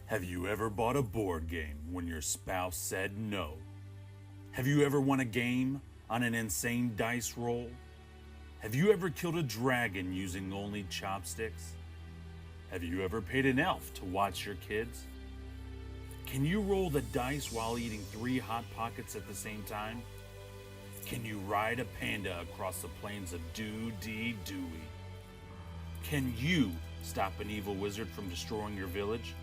Have you ever bought a board game when your spouse said no? Have you ever won a game on an insane dice roll? Have you ever killed a dragon using only chopsticks? Have you ever paid an elf to watch your kids? Can you roll the dice while eating 3 Hot Pockets at the same time? Can you ride a panda across the plains of Doo-Dee-Dooey? Can you stop an evil wizard from destroying your village?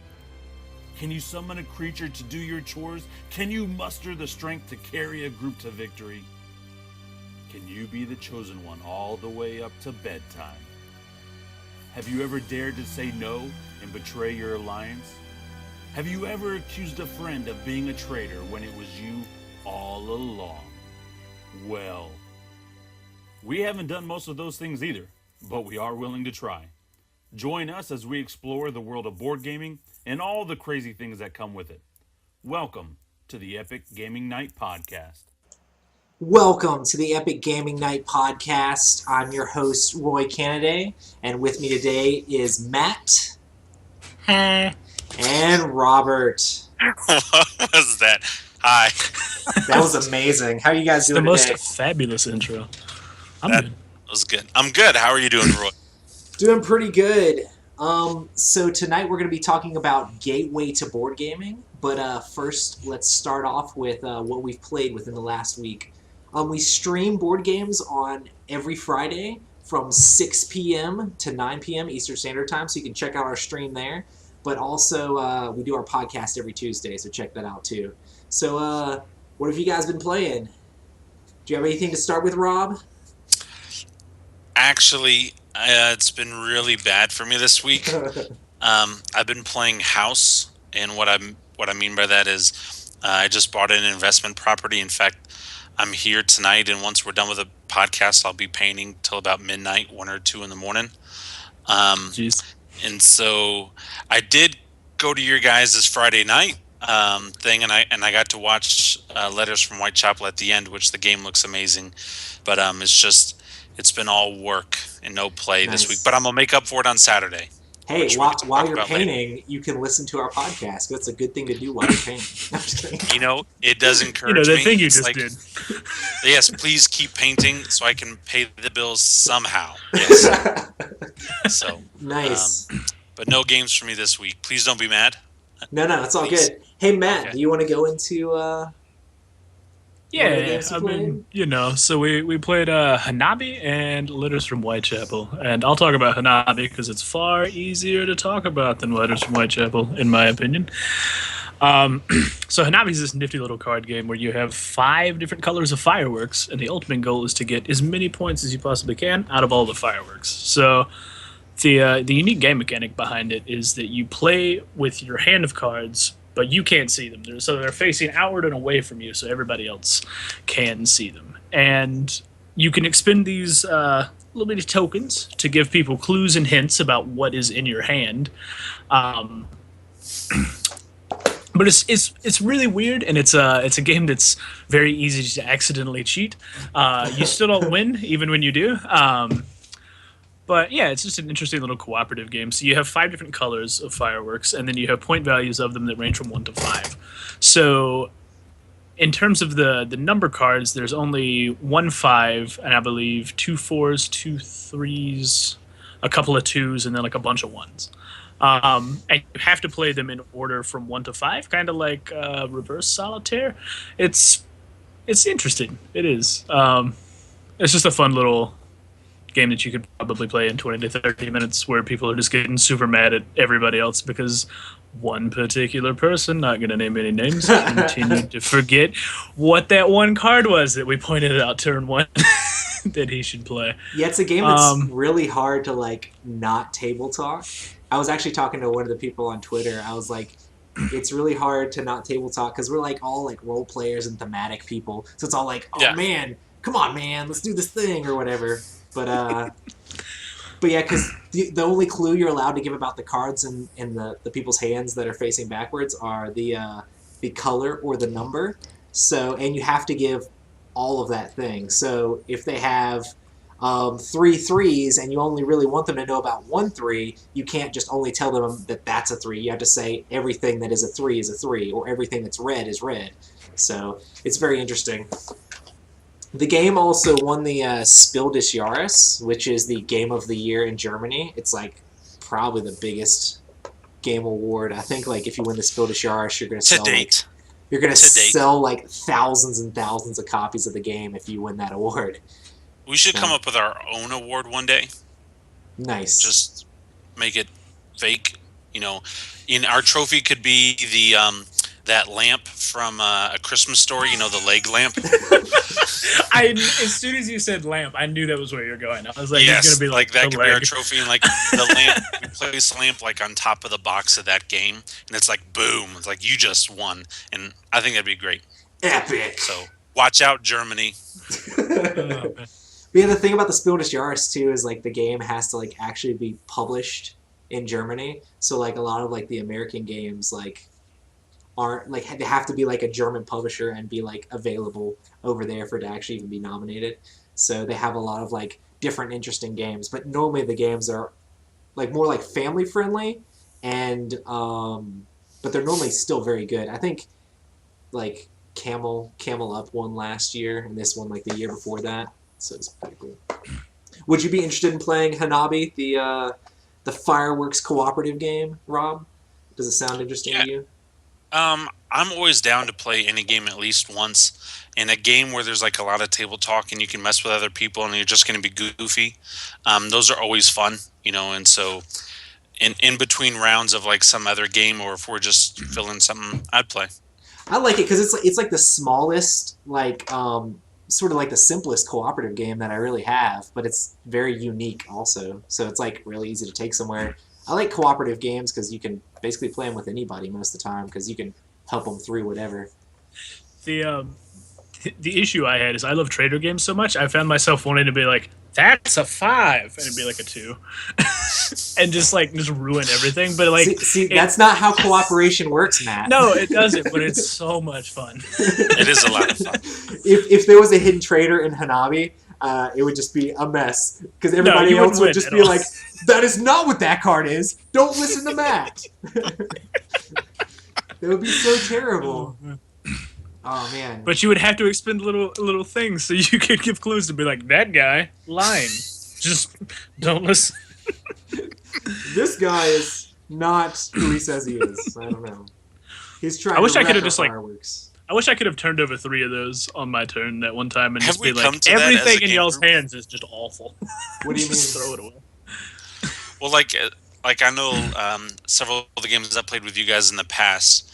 Can you summon a creature to do your chores? Can you muster the strength to carry a group to victory? Can you be the chosen one all the way up to bedtime? Have you ever dared to say no and betray your alliance? Have you ever accused a friend of being a traitor when it was you all along? Well, we haven't done most of those things either, but we are willing to try. Join us as we explore the world of board gaming and all the crazy things that come with it. Welcome to the Epic Gaming Night Podcast. Welcome to the Epic Gaming Night Podcast. I'm your host, Roy Kennedy, and with me today is Matt. Hey. And Robert. What was that? Hi. That was amazing. How are you guys doing today? The most fabulous intro. That was good. I'm good. How are you doing, Roy? Doing pretty good. So tonight we're going to be talking about gateway to board gaming, but first let's start off with what we've played within the last week. We stream board games on every Friday from 6 p.m. to 9 p.m. Eastern Standard Time, so you can check out our stream there. But also, we do our podcast every Tuesday, so check that out too. So, what have you guys been playing? Do you have anything to start with, Rob? Actually, it's been really bad for me this week. I've been playing House, and what I mean by that is I just bought an investment property. In fact, I'm here tonight, and once we're done with the podcast, I'll be painting till about midnight, 1 or 2 in the morning. Jeez. And so I did go to your guys' Friday night thing, and I got to watch Letters from Whitechapel at the end, which the game looks amazing. But it's been all work and no play this week. But I'm gonna make up for it on Saturday. Hey, while you're painting, you can listen to our podcast. That's a good thing to do while you're painting. I'm just kidding. You know, it does encourage the me. thing you It's just did. Yes, please keep painting so I can pay the bills somehow. Yes. So nice. But no games for me this week. Please don't be mad. No, it's all Please. good. Hey, Matt, Okay. do you want to go into... Yeah, I mean, so we played Hanabi and Letters from Whitechapel. And I'll talk about Hanabi because it's far easier to talk about than Letters from Whitechapel, in my opinion. So Hanabi is this nifty little card game where you have 5 different colors of fireworks, and the ultimate goal is to get as many points as you possibly can out of all the fireworks. So the unique game mechanic behind it is that you play with your hand of cards, but you can't see them. So they're facing outward and away from you, so everybody else can see them. And you can expend these little bitty tokens to give people clues and hints about what is in your hand. But it's really weird, and it's a game that's very easy to accidentally cheat. You still don't win, even when you do. But yeah, it's just an interesting little cooperative game. So you have 5 different colors of fireworks, and then you have point values of them that range from 1 to 5. So in terms of the number cards, there's only 1 5, and I believe 2 4s, 2 3s, a couple of 2s, and then like a bunch of 1s. And you have to play them in order from 1 to 5, kind of like reverse solitaire. It's interesting. It is. It's just a fun little game that you could probably play in 20 to 30 minutes where people are just getting super mad at everybody else because one particular person, not going to name any names, continued to forget what that one card was that we pointed out turn 1 that he should play. Yeah, it's a game that's really hard to, not table talk. I was actually talking to one of the people on Twitter. I was like, it's really hard to not table talk because we're, all, role players and thematic people. So it's all like, man, come on, man, let's do this thing or whatever. But yeah, because the only clue you're allowed to give about the cards in the people's hands that are facing backwards are the color or the number. So, and you have to give all of that thing. So if they have three threes and you only really want them to know about 1 3, you can't just only tell them that that's a 3. You have to say everything that is a 3 is a 3, or everything that's red is red. So it's very interesting. The game also won the Spiel des Jahres, which is the game of the year in Germany. It's like probably the biggest game award. I think like if you win the Spiel des Jahres, you're going to sell sell like thousands and thousands of copies of the game if you win that award. We should come up with our own award one day. Nice. Just make it fake. You know, in our trophy could be the that lamp from A Christmas Story. You know, the leg lamp. As soon as you said lamp, I knew that was where you're going. I was like, yes, it's gonna be like that the could be our leg. trophy, and like the lamp. We place the lamp like on top of the box of that game, and it's like boom. It's like you just won, and I think that'd be great. Epic. So watch out, Germany. Yeah, the thing about the Spiel des Jahres too is like the game has to like actually be published in Germany. So like a lot of like the American games like aren't like they have to be like a German publisher and be like available over there for it to actually even be nominated. So they have a lot of like different interesting games, but normally the games are like more like family friendly and but they're normally still very good. I think like Camel Up won last year and this one like the year before that. So it's pretty cool. Would you be interested in playing Hanabi, the fireworks cooperative game, Rob? Does it sound interesting to you? I'm always down to play any game at least once. And a game where there's like a lot of table talk and you can mess with other people and you're just going to be goofy. Those are always fun, you know. And so in between rounds of like some other game, or if we're just filling something, I'd play. I like it because it's like the smallest like sort of like the simplest cooperative game that I really have, but it's very unique also. So it's like really easy to take somewhere. I like cooperative games because you can basically play them with anybody most of the time because you can help them through whatever. The issue I had is I love trader games so much, I found myself wanting to be like, that's a 5, and it'd be like a 2. And just ruin everything. But like, see that's not how cooperation works, Matt. No, it doesn't, but it's so much fun. It is a lot of fun. If there was a hidden trader in Hanabi, it would just be a mess because everybody else would just be like, that is not what that card is. Don't listen to Matt. That would be so terrible. Oh man! But you would have to expend little things so you could give clues to be like, that guy lying. Just don't listen. This guy is not who he says he is. I don't know. He's trying. I wish to I could have wreck just our fireworks. I wish I could have turned over 3 of those on my turn that one time and Have just we be come like, to that as everything a in game y'all's group? hands is just awful. What do you mean? Just throw it away. Well, like I know several of the games I played with you guys in the past,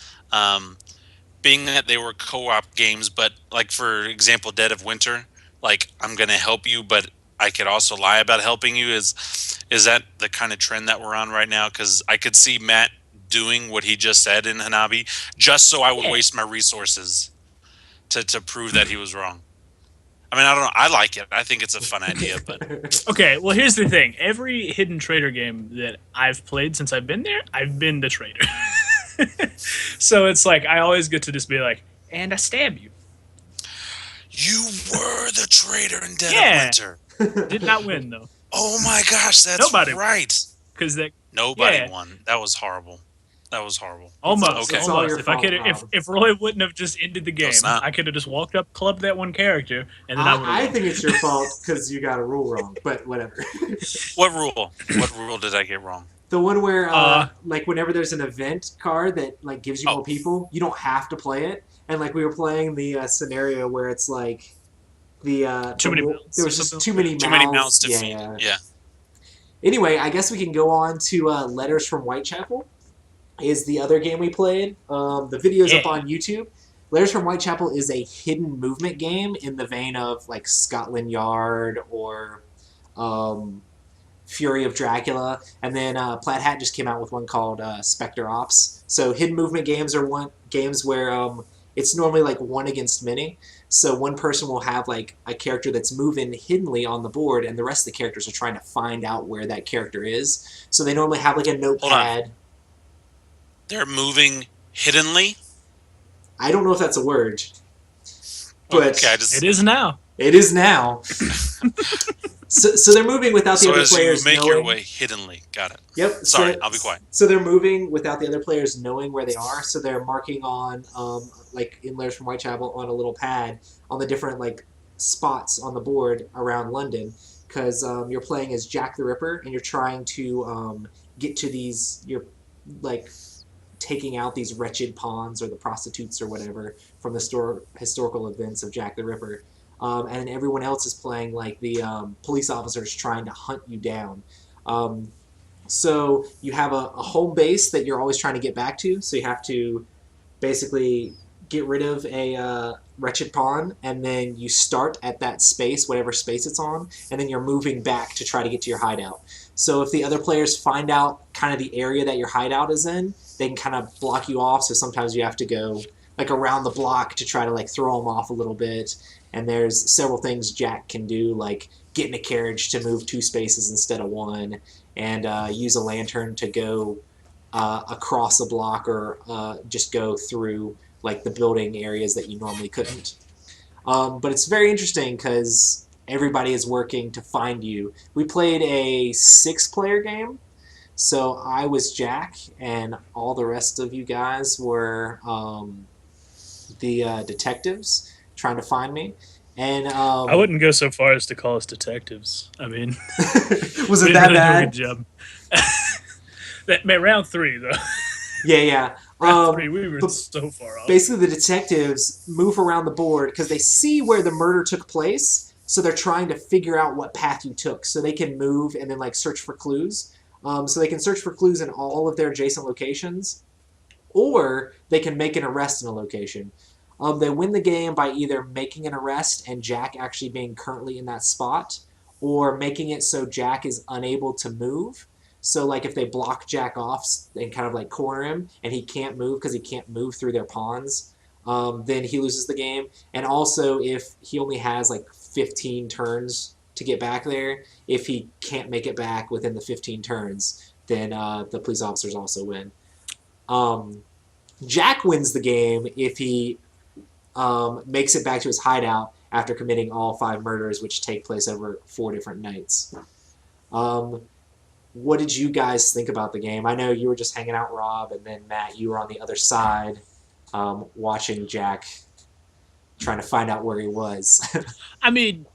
being that they were co-op games, but like for example, Dead of Winter, like I'm gonna help you, but I could also lie about helping you. Is that the kind of trend that we're on right now? Because I could see Matt doing what he just said in Hanabi, just so I would waste my resources to prove that he was wrong. I mean, I don't know. I like it. I think it's a fun idea, but Okay, well, here's the thing. Every hidden trader game that I've played since I've been there, I've been the trader. So it's like, I always get to just be like, and I stab you. you were the traitor in Dead of Winter. Did not win, though. Oh my gosh, that's Nobody right. Because Nobody won. That was horrible. That was horrible. Almost. Okay. It's all your Almost. If I fault, could, Rob. if Roy wouldn't have just ended the game, it's not. I could have just walked up, clubbed that one character, and then I would I have think it's your fault because you got a rule wrong. But whatever. What rule? What rule did I get wrong? The one where, like, whenever there's an event card that like gives you more people, you don't have to play it. And like we were playing the scenario where it's like Too many mouths there or was just something. too many mouths. Too many mouths to Yeah, feed. yeah. Yeah. Anyway, I guess we can go on to Letters from Whitechapel. Is the other game we played. The video's up on YouTube. Letters from Whitechapel is a hidden movement game in the vein of like Scotland Yard or Fury of Dracula. And then Plaid Hat just came out with one called Spectre Ops. So hidden movement games are games where it's normally like one against many. So one person will have like a character that's moving hiddenly on the board, and the rest of the characters are trying to find out where that character is. So they normally have like a notepad. They're moving hiddenly. I don't know if that's a word, but Okay, it is now. it is now. So they're moving without the So other as players you make knowing. your way hiddenly. Got it. Yep. Sorry, I'll be quiet. So they're moving without the other players knowing where they are. So they're marking on, like in Letters from Whitechapel, on a little pad on the different like spots on the board around London, because you're playing as Jack the Ripper and you're trying to get to these. You're like taking out these wretched pawns or the prostitutes or whatever from the historical events of Jack the Ripper. And everyone else is playing like the police officers trying to hunt you down. So you have a home base that you're always trying to get back to. So you have to basically get rid of a wretched pawn, and then you start at that space, whatever space it's on, and then you're moving back to try to get to your hideout. So if the other players find out kind of the area that your hideout is in, they can kind of block you off. So sometimes you have to go like around the block to try to like throw them off a little bit. And there's several things Jack can do, like get in a carriage to move 2 spaces instead of 1, and use a lantern to go across a block, or just go through like the building areas that you normally couldn't. But it's very interesting because everybody is working to find you. We played a 6-player game, so I was Jack, and all the rest of you guys were the detectives trying to find me. And I wouldn't go so far as to call us detectives. I mean, was it that really bad? Do a good job. Round 3 though. Yeah. Round 3, we were so far off. Basically, the detectives move around the board because they see where the murder took place, so they're trying to figure out what path you took, so they can move and then like search for clues. So they can search for clues in all of their adjacent locations, or they can make an arrest in a location. They win the game by either making an arrest and Jack actually being currently in that spot, or making it so Jack is unable to move. So like if they block Jack off and kind of like corner him and he can't move because he can't move through their pawns, then he loses the game. And also if he only has like 15 turns to get back there, if he can't make it back within the 15 turns, then the police officers also win. Jack wins the game if he makes it back to his hideout after committing all 5 murders, which take place over 4 different nights. What did you guys think about the game? I know you were just hanging out, Rob, and then Matt, you were on the other side watching Jack trying to find out where he was. I mean,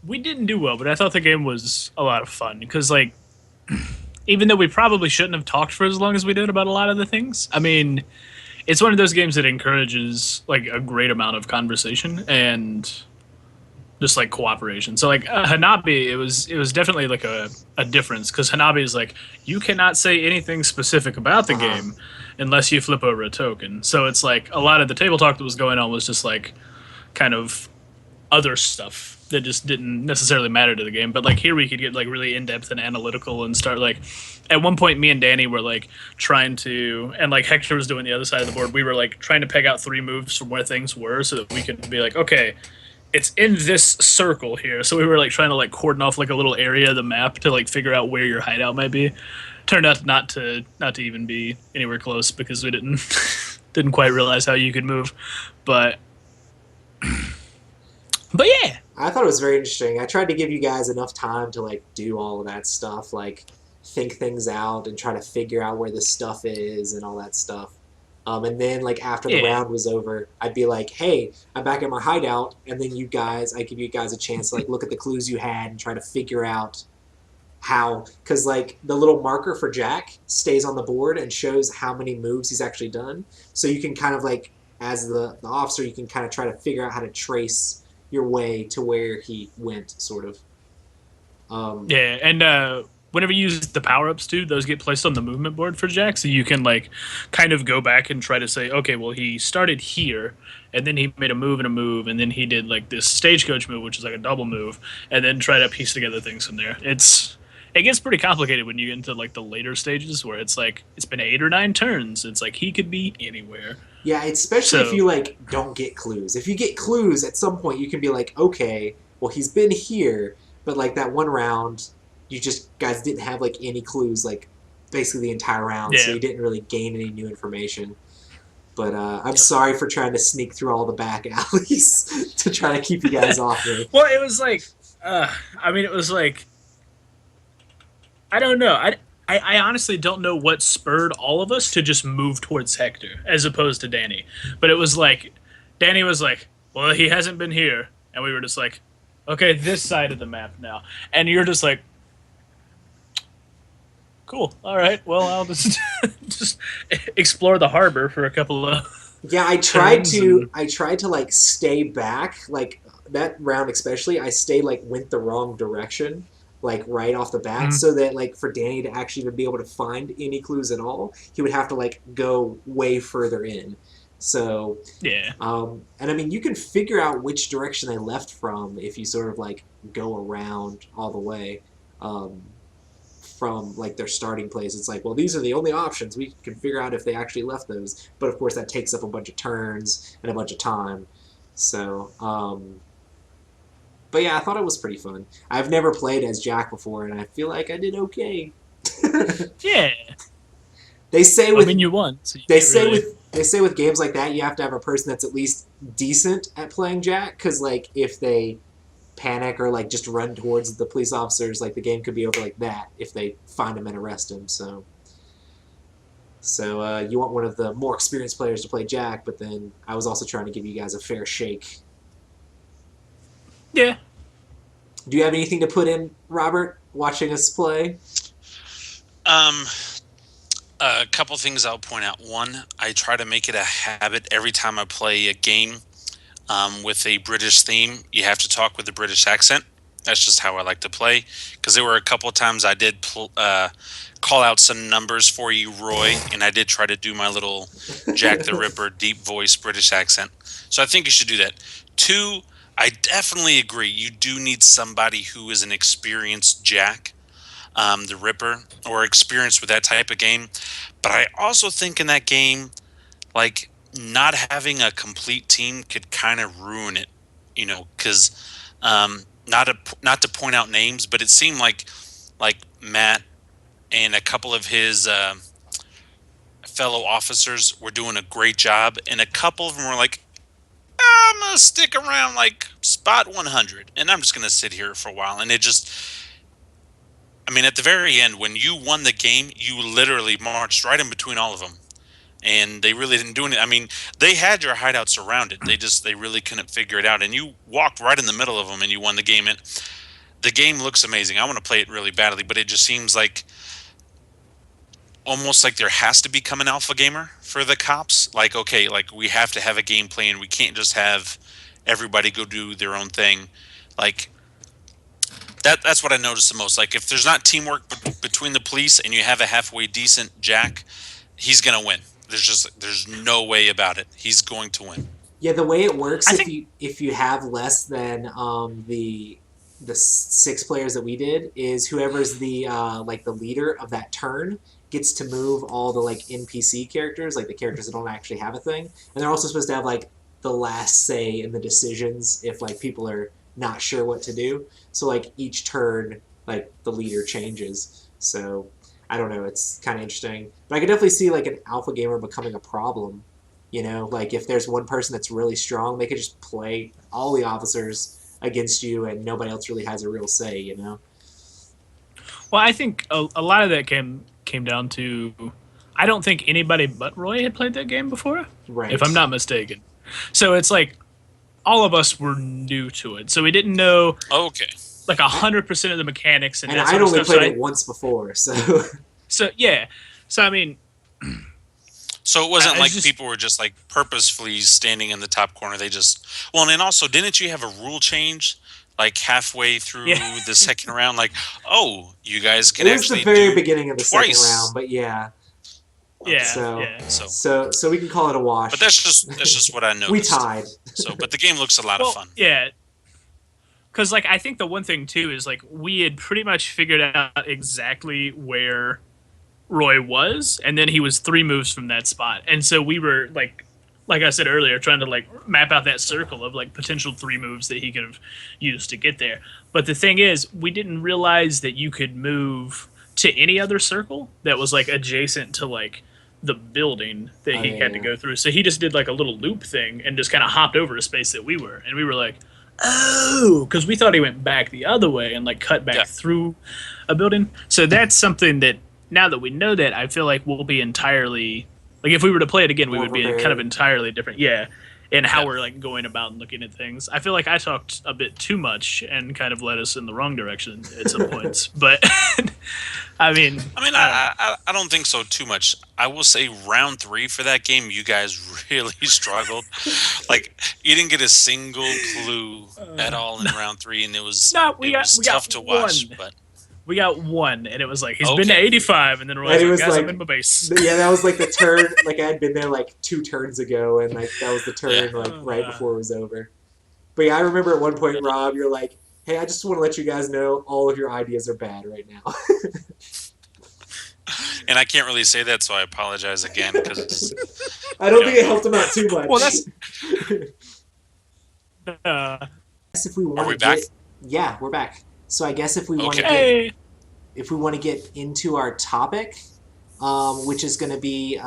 we didn't do well, but I thought the game was a lot of fun because, like, even though we probably shouldn't have talked for as long as we did about a lot of the things, I mean, it's one of those games that encourages like a great amount of conversation and just like cooperation. So like Hanabi, it was definitely like a difference because Hanabi is like, you cannot say anything specific about the game unless you flip over a token. So it's like a lot of the table talk that was going on was just like kind of other stuff that just didn't necessarily matter to the game. But like here we could get like really in-depth and analytical and start like, at one point me and Danny were like trying to, and like Hector was doing the other side of the board, we were like trying to peg out 3 moves from where things were so that we could be like, okay, it's in this circle here. So we were like trying to like cordon off like a little area of the map to like figure out where your hideout might be. Turned out not to even be anywhere close because we didn't quite realize how you could move. But yeah. I thought it was very interesting. I tried to give you guys enough time to like do all of that stuff, like think things out and try to figure out where the stuff is and all that stuff. And then like after the round was over, I'd be like, hey, I'm back at my hideout, and then I give you guys a chance to like look at the clues you had and try to figure out how, because like the little marker for Jack stays on the board and shows how many moves he's actually done. So you can kind of like, as the officer, you can kind of try to figure out how to trace your way to where he went, sort of. And whenever you use the power-ups too, those get placed on the movement board for Jack, so you can like kind of go back and try to say, okay, well he started here, and then he made a move, and then he did like this stagecoach move, which is like a double move, and then try to piece together things from there. It gets pretty complicated when you get into like the later stages where it's like it's been 8 or 9 turns. It's like he could be anywhere. Yeah, especially if you like don't get clues. If you get clues at some point, you can be like, okay, well he's been here, but like that one round, you just guys didn't have like any clues like basically the entire round, so you didn't really gain any new information. But I'm sorry for trying to sneak through all the back alleys to try to keep you guys off me. Well, it was like I mean, it was like, I don't know. I honestly don't know what spurred all of us to just move towards Hector as opposed to Danny. But it was like, Danny was like, well, he hasn't been here. And we were just like, okay, this side of the map now. And you're just like, cool. All right. Well, I'll just just explore the harbor for a couple of. Yeah, I tried to like stay back, like that round especially. I went the wrong direction, like right off the bat, so that like for Danny to actually even be able to find any clues at all, he would have to like go way further in. So yeah, and I mean you can figure out which direction they left from if you sort of like go around all the way. From like their starting place, it's like, well, these are the only options. We can figure out if they actually left those, but of course that takes up a bunch of turns and a bunch of time. So, but yeah, I thought it was pretty fun. I've never played as Jack before, and I feel like I did okay. yeah. They say I mean, you won. So you they say really... with games like that, you have to have a person that's at least decent at playing Jack, because like if they panic or like just run towards the police officers, like the game could be over like that if they find him and arrest him. So you want one of the more experienced players to play Jack, but then I was also trying to give you guys a fair shake. Yeah. Do you have anything to put in, Robert, watching us play? A couple things I'll point out. One, I try to make it a habit every time I play a game with a British theme. You have to talk with a British accent. That's just how I like to play. Because there were a couple of times I did call out some numbers for you, Roy, and I did try to do my little Jack the Ripper deep voice British accent. So I think you should do that. Two, I definitely agree. You do need somebody who is an experienced Jack the Ripper or experienced with that type of game. But I also think in that game, like, not having a complete team could kind of ruin it, because not to point out names, but it seemed like Matt and a couple of his fellow officers were doing a great job, and a couple of them were like, I'm gonna stick around like spot 100, and I'm just gonna sit here for a while. And it just, I mean, at the very end, when you won the game, you literally marched right in between all of them. And they really didn't do anything. I mean, they had your hideout surrounded. They really couldn't figure it out. And you walked right in the middle of them and you won the game. And the game looks amazing. I want to play it really badly, but it just seems like almost like there has to become an alpha gamer for the cops. Like, okay, like we have to have a game plan. We can't just have everybody go do their own thing. Like, that's what I noticed the most. Like, if there's not teamwork between the police and you have a halfway decent Jack, he's going to win. There's no way about it. He's going to win. Yeah, the way it works, if you have less than the 6 players that we did, is whoever's the the leader of that turn gets to move all the like NPC characters, like the characters that don't actually have a thing, and they're also supposed to have like the last say in the decisions if like people are not sure what to do. So like each turn, like the leader changes. So I don't know, it's kind of interesting. But I could definitely see like an alpha gamer becoming a problem. Like if there's one person that's really strong, they could just play all the officers against you and nobody else really has a real say, Well, I think a lot of that came down to, I don't think anybody but Roy had played that game before, right? If I'm not mistaken. So it's like all of us were new to it. So we didn't know... Okay. Like 100% of the mechanics and I'd only played it once before, so yeah. So I mean, so it wasn't like people were just like purposefully standing in the top corner. They just and then also, didn't you have a rule change like halfway through the second round? Like, oh, you guys can actually. It was the very beginning of the twice. Second round, but yeah. So we can call it a wash. But that's just what I noticed. We tied. But the game looks a lot of fun. Yeah. Because, like, I think the one thing, too, is, like, we had pretty much figured out exactly where Roy was, and then he was 3 moves from that spot. And so we were, like I said earlier, trying to, like, map out that circle of, like, potential 3 moves that he could have used to get there. But the thing is, we didn't realize that you could move to any other circle that was, like, adjacent to, like, the building that he had to go through. So he just did, like, a little loop thing and just kind of hopped over a space that we were. And we were like... Oh, because we thought he went back the other way and like cut back through a building. So that's something that now that we know that, I feel like we'll be entirely like if we were to play it again, we would be kind of entirely different. Yeah. And how we're like going about and looking at things. I feel like I talked a bit too much and kind of led us in the wrong direction at some points. But I don't think so too much. I will say round 3 for that game, you guys really struggled. Like you didn't get a single clue at all in round 3, and it was tough to watch. But we got 1, and it was like, he's been to 85, and then we're like, guys, I'm in my base. Yeah, that was like the turn, like I had been there like 2 turns ago, and like that was the turn right before it was over. But yeah, I remember at one point, Rob, you're like, hey, I just want to let you guys know all of your ideas are bad right now. And I can't really say that, so I apologize again. Cause, I don't think it helped him out too much. Well, that's... if we want Are we back? Yeah, we're back. So I guess if we want to get into our topic, which is going to be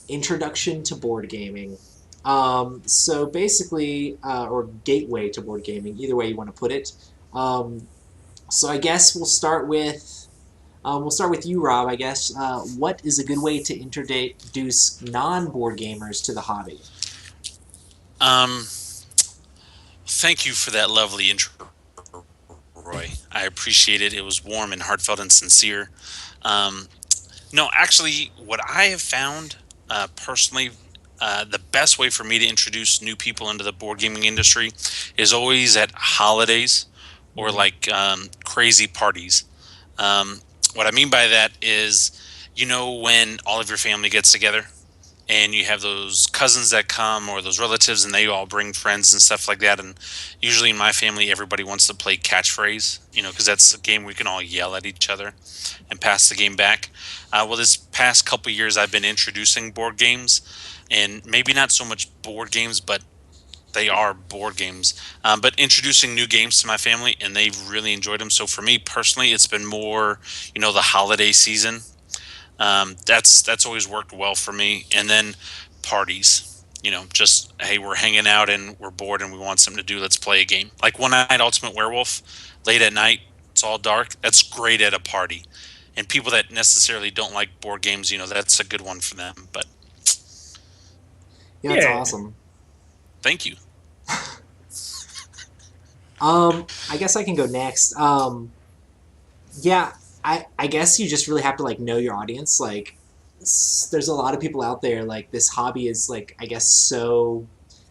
introduction to board gaming. So basically, or gateway to board gaming, either way you want to put it. So I guess we'll start with you, Rob. I guess what is a good way to introduce non-board gamers to the hobby? Thank you for that lovely intro, Roy. I appreciate it. It was warm and heartfelt and sincere. No, actually, what I have found personally, the best way for me to introduce new people into the board gaming industry is always at holidays or like crazy parties. What I mean by that is, when all of your family gets together and you have those cousins that come or those relatives and they all bring friends and stuff like that. And usually in my family, everybody wants to play catchphrase, because that's a game we can all yell at each other and pass the game back. Well, this past couple of years, I've been introducing board games, and maybe not so much board games, but they are board games. But introducing new games to my family, and they've really enjoyed them. So for me personally, it's been more, the holiday season. That's always worked well for me. And then parties, just, hey, we're hanging out and we're bored and we want something to do. Let's play a game. Like one night, Ultimate Werewolf, late at night, it's all dark. That's great at a party. And people that necessarily don't like board games, that's a good one for them. But yeah, that's awesome. Thank you. I guess I can go next. Yeah, I guess you just really have to know your audience. Like, there's a lot of people out there. Like, this hobby is I guess so.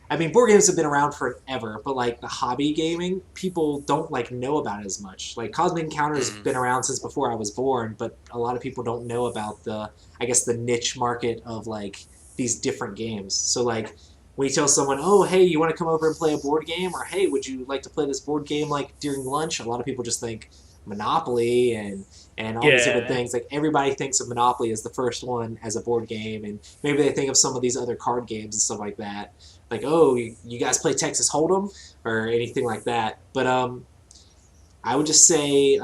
I mean, board games have been around forever, but the hobby gaming, people don't know about it as much. Like, Cosmic Encounter has been around since before I was born, but a lot of people don't know about the niche market of these different games. So when you tell someone, oh, hey, you want to come over and play a board game? Or, hey, would you like to play this board game during lunch? A lot of people just think Monopoly and all these different things. Everybody thinks of Monopoly as the first one as a board game, and maybe they think of some of these other card games and stuff like that. Oh, you guys play Texas Hold'em or anything like that. But I would just say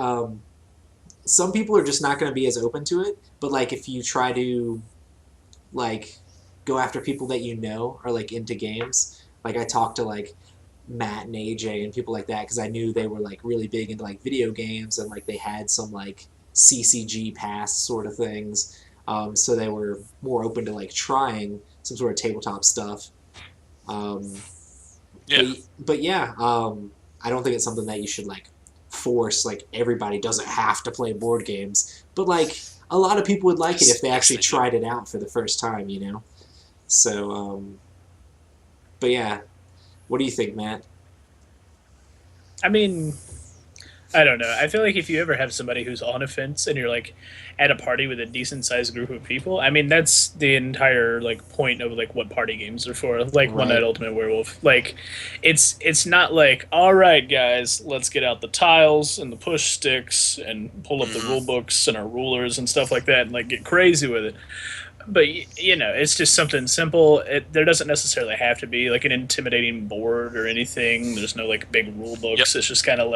some people are just not going to be as open to it. But if you try to go after people that are into games, I talked to Matt and AJ and people like that because I knew they were really big into video games and they had some CCG pass sort of things, so they were more open to trying some sort of tabletop stuff. But yeah, I don't think it's something that you should force. Everybody doesn't have to play board games, but a lot of people would like it if they actually tried it out for the first time, So, but yeah, what do you think, Matt? I mean, I don't know. I feel if you ever have somebody who's on a fence and you're at a party with a decent sized group of people, I mean, that's the entire point of what party games are for. One Night Ultimate Werewolf. It's not all right, guys, let's get out the tiles and the push sticks and pull up the rule books and our rulers and stuff like that and get crazy with it. But, it's just something simple. There doesn't necessarily have to be, an intimidating board or anything. There's no, big rule books. Yep. It's just kind of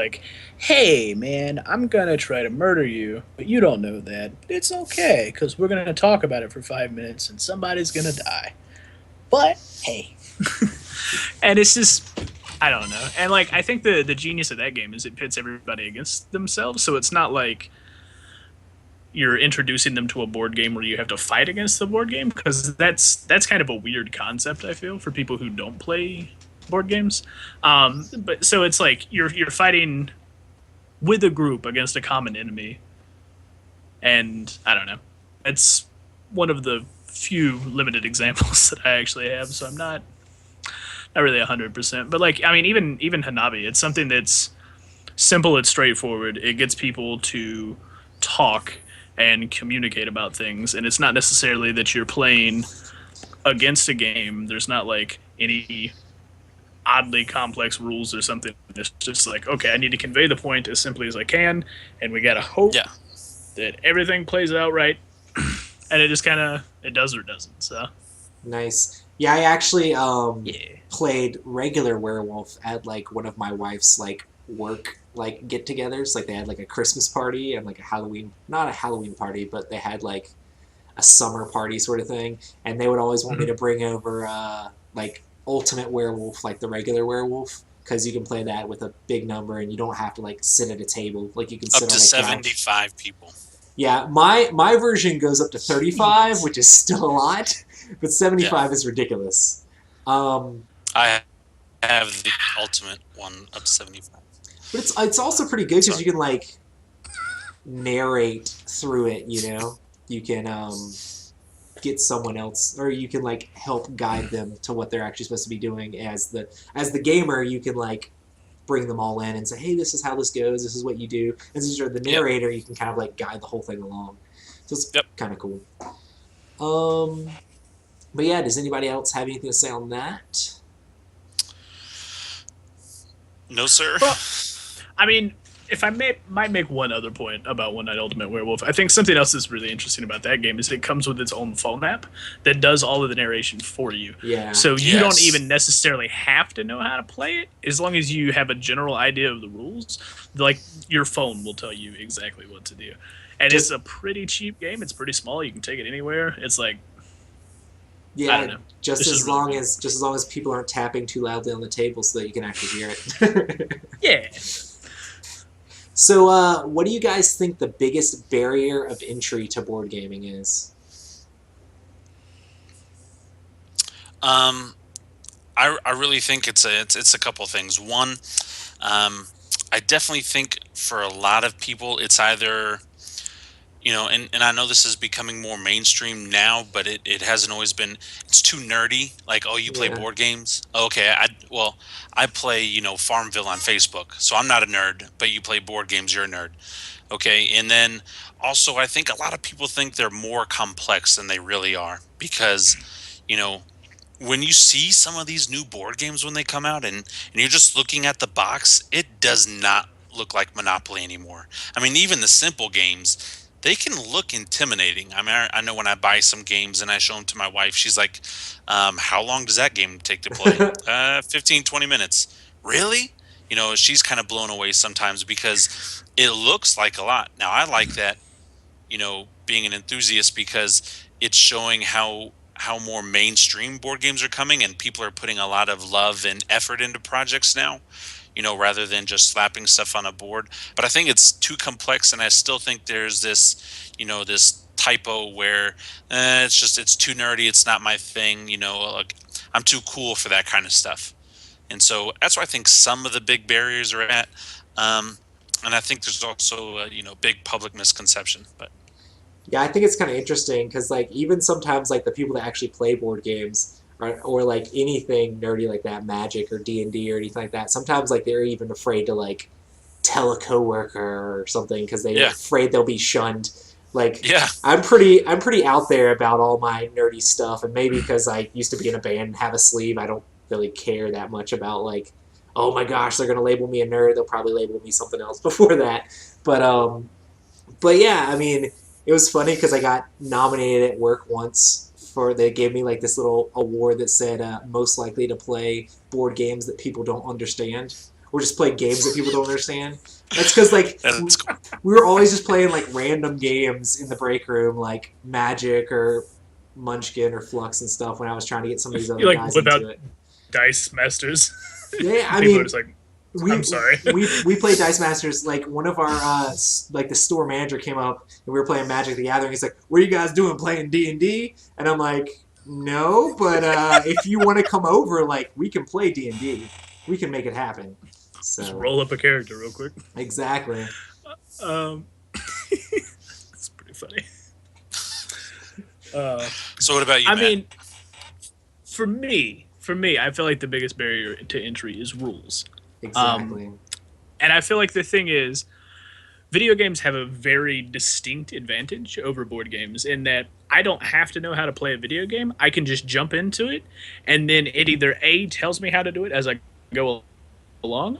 hey, man, I'm going to try to murder you, but you don't know that. It's okay, because we're going to talk about it for 5 minutes, and somebody's going to die. But, hey. And it's just, I don't know. And like I think the genius of that game is it pits everybody against themselves, so it's not like you're introducing them to a board game where you have to fight against the board game, because that's kind of a weird concept, I feel, for people who don't play board games. But so it's like you're fighting with a group against a common enemy, and I don't know. It's one of the few limited examples that I actually have, so I'm not really 100%. But like, I mean, even Hanabi, it's something that's simple, it's straightforward. It gets people to talk and communicate about things, and it's not necessarily that you're playing against a game. There's not like any oddly complex rules or something. It's just like, okay, I need to convey the point as simply as I can, and we gotta hope that everything plays out right. And it just kind of, it does or doesn't. So nice. Yeah, I actually played regular werewolf at like one of my wife's like work like get-togethers. Like they had like a Christmas party and like a Halloween, not a Halloween party, but they had like a summer party sort of thing. And they would always want me to bring over like Ultimate Werewolf, like the regular werewolf, because you can play that with a big number and you don't have to like sit at a table. Like you can sit up to on a 75 couch. people. Yeah, my version goes up to 35, which is still a lot, but 75 is ridiculous. I have the ultimate one up to 75. But it's also pretty good because you can like narrate through it. You know, you can get someone else, or you can like help guide them to what they're actually supposed to be doing. As the gamer, you can like bring them all in and say, hey, this is how this goes, this is what you do. And since you're the narrator, you can kind of like guide the whole thing along. So it's kind of cool. But yeah, does anybody else have anything to say on that? No, sir. Well, I mean, if I might make one other point about One Night Ultimate Werewolf, I think something else that's really interesting about that game is it comes with its own phone app that does all of the narration for you. Yeah. So you don't even necessarily have to know how to play it, as long as you have a general idea of the rules. Like, your phone will tell you exactly what to do. And it's a pretty cheap game. It's pretty small. You can take it anywhere. It's like, I don't know. Just as long as people aren't tapping too loudly on the table so that you can actually hear it. Yeah. So, what do you guys think the biggest barrier of entry to board gaming is? I really think it's a couple things. One, I definitely think for a lot of people, it's either, you know, and I know this is becoming more mainstream now, but it hasn't always been. It's too nerdy. Like, oh, you play board games? Okay, I play, you know, Farmville on Facebook, so I'm not a nerd. But you play board games, you're a nerd. Okay, and then also I think a lot of people think they're more complex than they really are, because, you know, when you see some of these new board games when they come out and you're just looking at the box, it does not look like Monopoly anymore. I mean, even the simple games, they can look intimidating. I mean, I know when I buy some games and I show them to my wife, she's like, how long does that game take to play? 15, 20 minutes. Really? You know, she's kind of blown away sometimes because it looks like a lot. Now, I like that, you know, being an enthusiast, because it's showing how more mainstream board games are coming and people are putting a lot of love and effort into projects now, you know, rather than just slapping stuff on a board. But I think it's too complex, and I still think there's this, you know, this typo where it's too nerdy, it's not my thing, you know, like, I'm too cool for that kind of stuff. And so that's where I think some of the big barriers are at. And I think there's also a, you know, big public misconception. But yeah, I think it's kind of interesting because, like, even sometimes, like, the people that actually play board games or like anything nerdy like that, Magic or D&D or anything like that, sometimes like they're even afraid to like tell a coworker or something because they're afraid they'll be shunned. Like, I'm pretty out there about all my nerdy stuff, and maybe because I used to be in a band and have a sleeve, I don't really care that much about like, oh my gosh, they're gonna label me a nerd. They'll probably label me something else before that. But yeah, I mean, it was funny because I got nominated at work once. They gave me like this little award that said most likely to play board games that people don't understand, or just play games that people don't understand. That's because like we were always just playing like random games in the break room, like Magic or Munchkin or Flux and stuff. When I was trying to get some of these other guys into it, Dice Masters. Yeah, I People mean, are just like, I'm sorry. we played Dice Masters. Like one of our like the store manager came up and we were playing Magic the Gathering. He's like, "What are you guys doing? Playing D&D?" And I'm like, "No, but if you want to come over, like we can play D&D. We can make it happen." So Just roll up a character real quick. exactly. It's pretty funny. So what about you, I Matt? mean, for me, I feel like the biggest barrier to entry is rules. Exactly. And I feel like the thing is, video games have a very distinct advantage over board games in that I don't have to know how to play a video game. I can just jump into it, and then it either A, tells me how to do it as I go along,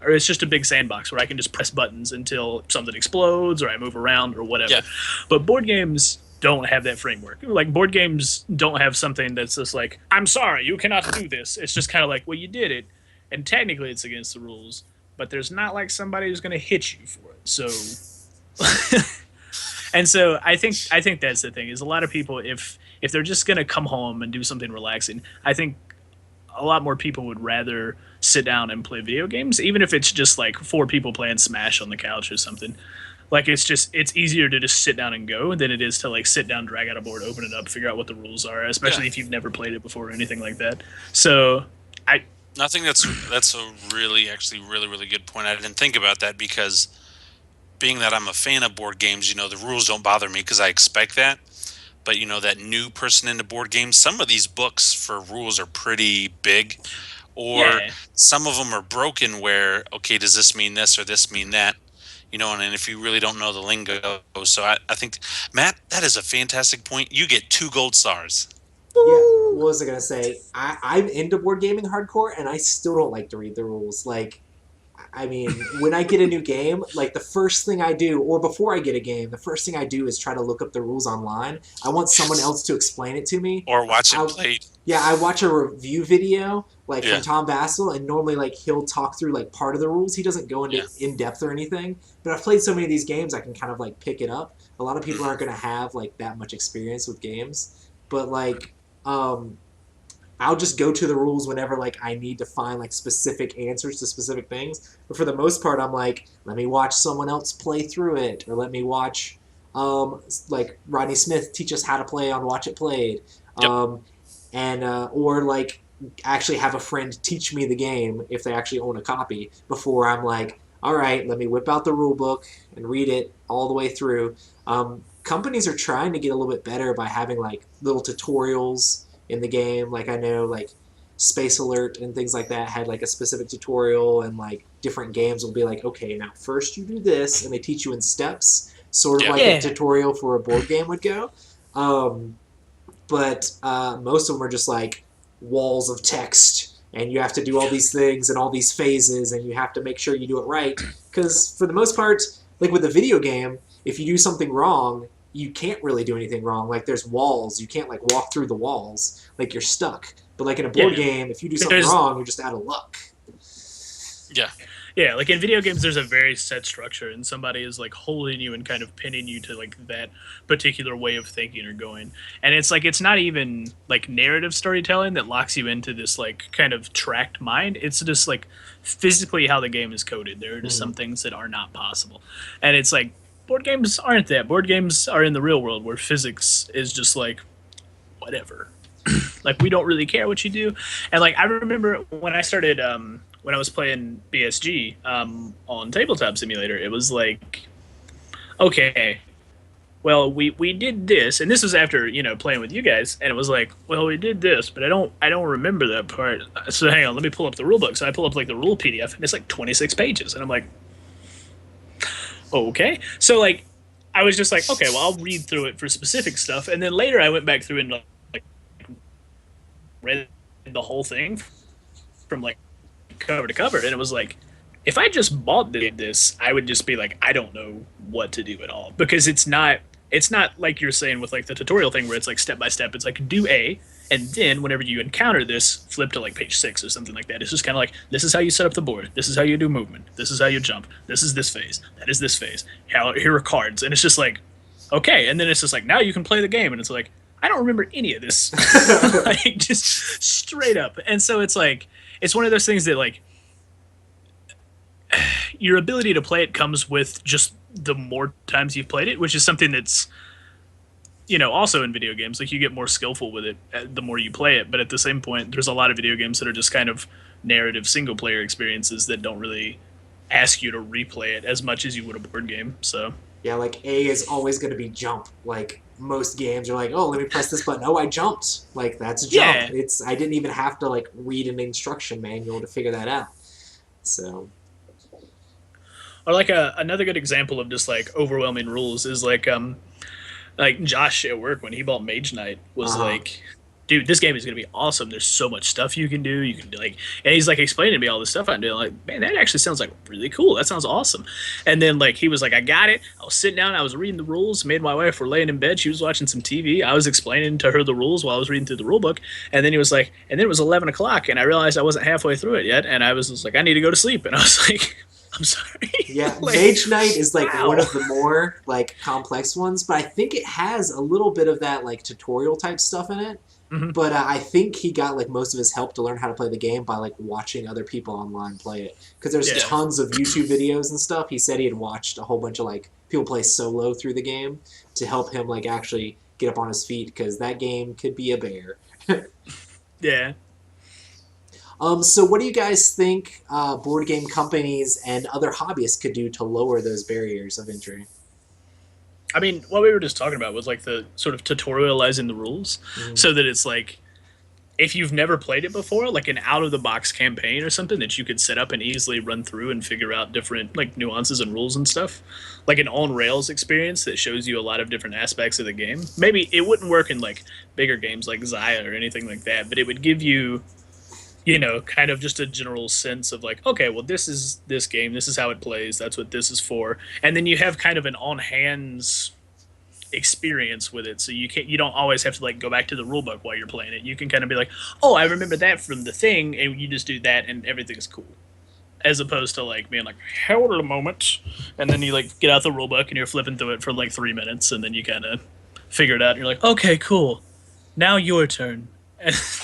or it's just a big sandbox where I can just press buttons until something explodes or I move around or whatever. Yeah. But board games don't have that framework. Like, board games don't have something that's just like, I'm sorry, you cannot do this. It's just kind of like, well, you did it, and technically it's against the rules, but there's not like somebody who's going to hit you for it. So, and so I think that's the thing, is a lot of people, if they're just going to come home and do something relaxing, I think a lot more people would rather sit down and play video games, even if it's just like 4 people playing Smash on the couch or something. Like, it's easier to just sit down and go than it is to like sit down, drag out a board, open it up, figure out what the rules are, especially if you've never played it before or anything like that. So I think that's a really good point. I didn't think about that because being that I'm a fan of board games, the rules don't bother me because I expect that. But that new person into board games, some of these books for rules are pretty big, or some of them are broken where, okay, does this mean this or this mean that? And if you really don't know the lingo. So I think, Matt, that is a fantastic point. You get 2 gold stars. Yeah, what was I going to say? I'm into board gaming hardcore, and I still don't like to read the rules. Like, I mean, when I get a new game, like the first thing I do, or before I get a game, the first thing I do is try to look up the rules online. I want someone else to explain it to me. Or watch it played. Yeah, I watch a review video, like from Tom Vassell, and normally like he'll talk through like part of the rules. He doesn't go into in depth or anything. But I've played so many of these games, I can kind of like pick it up. A lot of people aren't going to have like that much experience with games, but like I'll just go to the rules whenever like I need to find like specific answers to specific things. But for the most part, I'm like, let me watch someone else play through it, or let me watch like Rodney Smith teach us how to play on Watch It Played. Or like actually have a friend teach me the game if they actually own a copy before I'm like, all right, let me whip out the rule book and read it all the way through. Companies are trying to get a little bit better by having like little tutorials in the game. Like I know like Space Alert and things like that had like a specific tutorial, and like different games will be like, okay, now first you do this, and they teach you in steps, sort of like a tutorial for a board game would go. But most of them are just like walls of text, and you have to do all these things and all these phases, and you have to make sure you do it right. Because for the most part, like with a video game, if you do something wrong, you can't really do anything wrong. Like there's walls, you can't like walk through the walls, like you're stuck. But like in a board game, if you do something wrong, you're just out of luck. Yeah, like in video games, there's a very set structure, and somebody is like holding you and kind of pinning you to like that particular way of thinking or going. And it's like, it's not even like narrative storytelling that locks you into this like kind of tracked mind. It's just like physically how the game is coded. There are just some things that are not possible. And it's like, board games aren't that. Board games are in the real world where physics is just like, whatever. Like, we don't really care what you do. And like, I remember when I started, when I was playing BSG on Tabletop Simulator, it was like, okay, well, we did this, and this was after, playing with you guys, and it was like, well, we did this, but I don't remember that part. So hang on, let me pull up the rule book. So I pull up like the rule PDF, and it's like 26 pages, and I'm like, okay. So like, I was just like, okay, well, I'll read through it for specific stuff, and then later I went back through and like read the whole thing from like cover to cover, and it was like, if I just bought this, I would just be like, I don't know what to do at all, because it's not like you're saying with like the tutorial thing where it's like step by step. It's like, do A, and then whenever you encounter this, flip to like page 6 or something like that. It's just kind of like, this is how you set up the board, this is how you do movement, this is how you jump, this is this phase, that is this phase, here are cards, and it's just like, okay. And then it's just like, now you can play the game, and it's like, I don't remember any of this. Like, just straight up. And so it's like, it's one of those things that, like, your ability to play it comes with just the more times you've played it, which is something that's, you know, also in video games. Like, you get more skillful with it the more you play it. But at the same point, there's a lot of video games that are just kind of narrative single-player experiences that don't really ask you to replay it as much as you would a board game. So yeah, like A is always going to be jump. Like most games are like, oh, let me press this button. Oh, I jumped. Like that's a jump. Yeah. I didn't even have to like read an instruction manual to figure that out. So. Or like another good example of just like overwhelming rules is like Josh at work when he bought Mage Knight was like, dude, this game is gonna be awesome. There's so much stuff you can do. You can do like, and he's like explaining to me all this stuff I'm doing. Like, man, that actually sounds like really cool. That sounds awesome. And then like he was like, I got it. I was sitting down. I was reading the rules. Me and my wife were laying in bed. She was watching some TV. I was explaining to her the rules while I was reading through the rule book. And then he was like, and then it was 11 o'clock, and I realized I wasn't halfway through it yet. And I was just like, I need to go to sleep. And I was like, I'm sorry. Yeah, like, Mage Knight is like wow. one of the more like complex ones, but I think it has a little bit of that like tutorial type stuff in it. Mm-hmm. But I think he got like most of his help to learn how to play the game by like watching other people online play it. Because there's tons of YouTube videos and stuff. He said he had watched a whole bunch of like people play solo through the game to help him like actually get up on his feet because that game could be a bear. Yeah. So what do you guys think board game companies and other hobbyists could do to lower those barriers of entry? I mean, what we were just talking about was like the sort of tutorializing the rules so that it's like, if you've never played it before, like an out-of-the-box campaign or something that you could set up and easily run through and figure out different like nuances and rules and stuff. Like an on-rails experience that shows you a lot of different aspects of the game. Maybe it wouldn't work in like bigger games like Zaya or anything like that, but it would give you, you know, kind of just a general sense of like, okay, well, this is this game, this is how it plays, that's what this is for. And then you have kind of an on-hands experience with it, so you don't always have to like go back to the rule book while you're playing it. You can kind of be like, oh, I remember that from the thing, and you just do that and everything's cool. As opposed to like being like, hold on a moment, and then you like get out the rule book and you're flipping through it for like 3 minutes, and then you kind of figure it out and you're like, okay, cool, now your turn.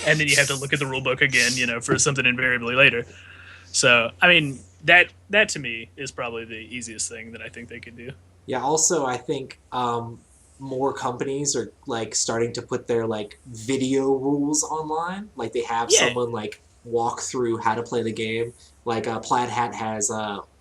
And then you have to look at the rule book again, you know, for something invariably later. So, I mean, that to me is probably the easiest thing that I think they could do. Yeah, also I think more companies are like starting to put their like video rules online. Like they have someone like walk through how to play the game. Like Plaid Hat has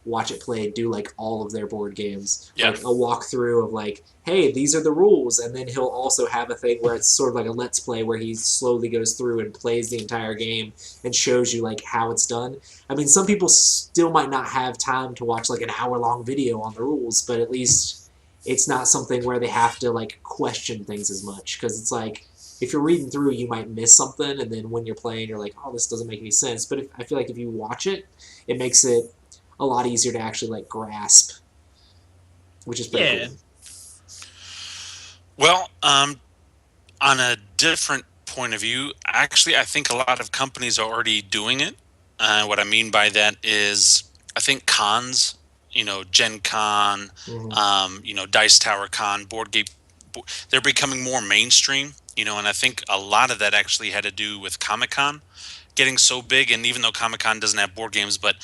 Watch It Play do like all of their board games. Yeah. Like a walkthrough of like, hey, these are the rules, and then he'll also have a thing where it's sort of like a let's play where he slowly goes through and plays the entire game and shows you like how it's done. I mean, some people still might not have time to watch like an hour-long video on the rules, but at least it's not something where they have to like question things as much, because it's like if you're reading through, you might miss something, and then when you're playing, you're like, oh, this doesn't make any sense. But I feel like if you watch it, it makes it a lot easier to actually like grasp, which is pretty cool. Well, on a different point of view, actually, I think a lot of companies are already doing it. What I mean by that is, I think cons, you know, Gen Con, you know, Dice Tower Con, Board Game, they're becoming more mainstream, you know, and I think a lot of that actually had to do with Comic-Con getting so big. And even though Comic-Con doesn't have board games, but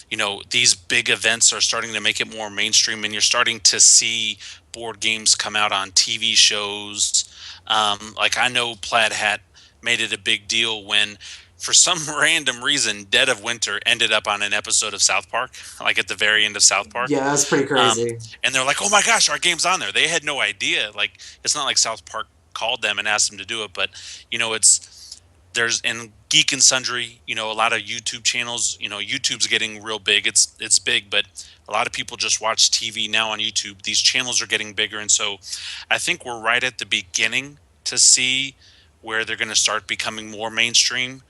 you know, these big events are starting to make it more mainstream, and you're starting to see board games come out on TV shows. Like I know Plaid Hat made it a big deal when, for some random reason, Dead of Winter ended up on an episode of South Park, like at the very end of South Park. Yeah, that's pretty crazy. And they're like, oh my gosh, our game's on there. They had no idea. Like, it's not like South Park called them and asked them to do it, but, you know, there's in Geek and Sundry, you know, a lot of YouTube channels, you know, YouTube's getting real big. It's big, but a lot of people just watch TV now on YouTube. These channels are getting bigger, and so I think we're right at the beginning to see where they're going to start becoming more mainstream.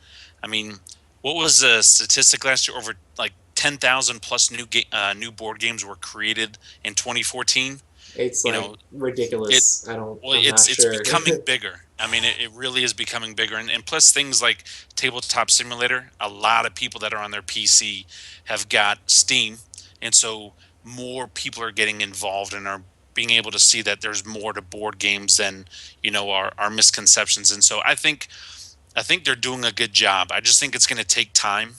I mean, what was the statistic last year? Over like 10,000 plus new board games were created in 2014. It's like, you know, ridiculous. It's becoming bigger. I mean, it really is becoming bigger. And plus things like Tabletop Simulator, a lot of people that are on their PC have got Steam. And so more people are getting involved and are being able to see that there's more to board games than, our misconceptions. And so I think they're doing a good job. I just think it's going to take time,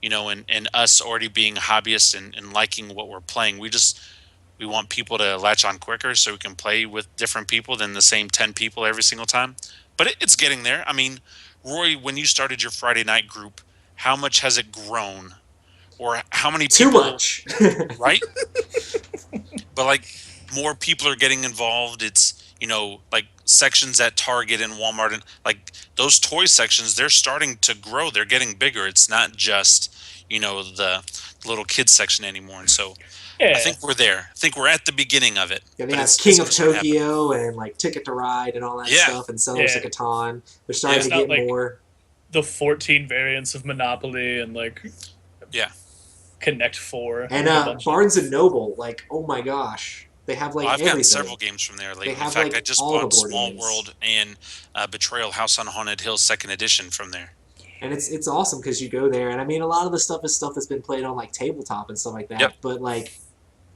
and us already being hobbyists and liking what we're playing. We want people to latch on quicker so we can play with different people than the same 10 people every single time. But it's getting there. I mean, Roy, when you started your Friday night group, how much has it grown? Or how many people? Too much. Right? But like more people are getting involved. It's, like sections at Target and Walmart, and like those toy sections, they're starting to grow. They're getting bigger. It's not just, the little kids section anymore. And so I think we're there. I think we're at the beginning of it. Yeah, they have King of Tokyo and like Ticket to Ride and all that stuff, and Settlers of Catan. They're starting to get more. The 14 variants of Monopoly and Connect 4. And Barnes and Noble, like, oh my gosh. They have like I've everything. gotten several games from there lately. In fact, like I just bought Small World and Betrayal House on Haunted Hill 2nd edition from there. And it's awesome because you go there, and I mean, a lot of the stuff is stuff that's been played on like tabletop and stuff like that. Yep. But like,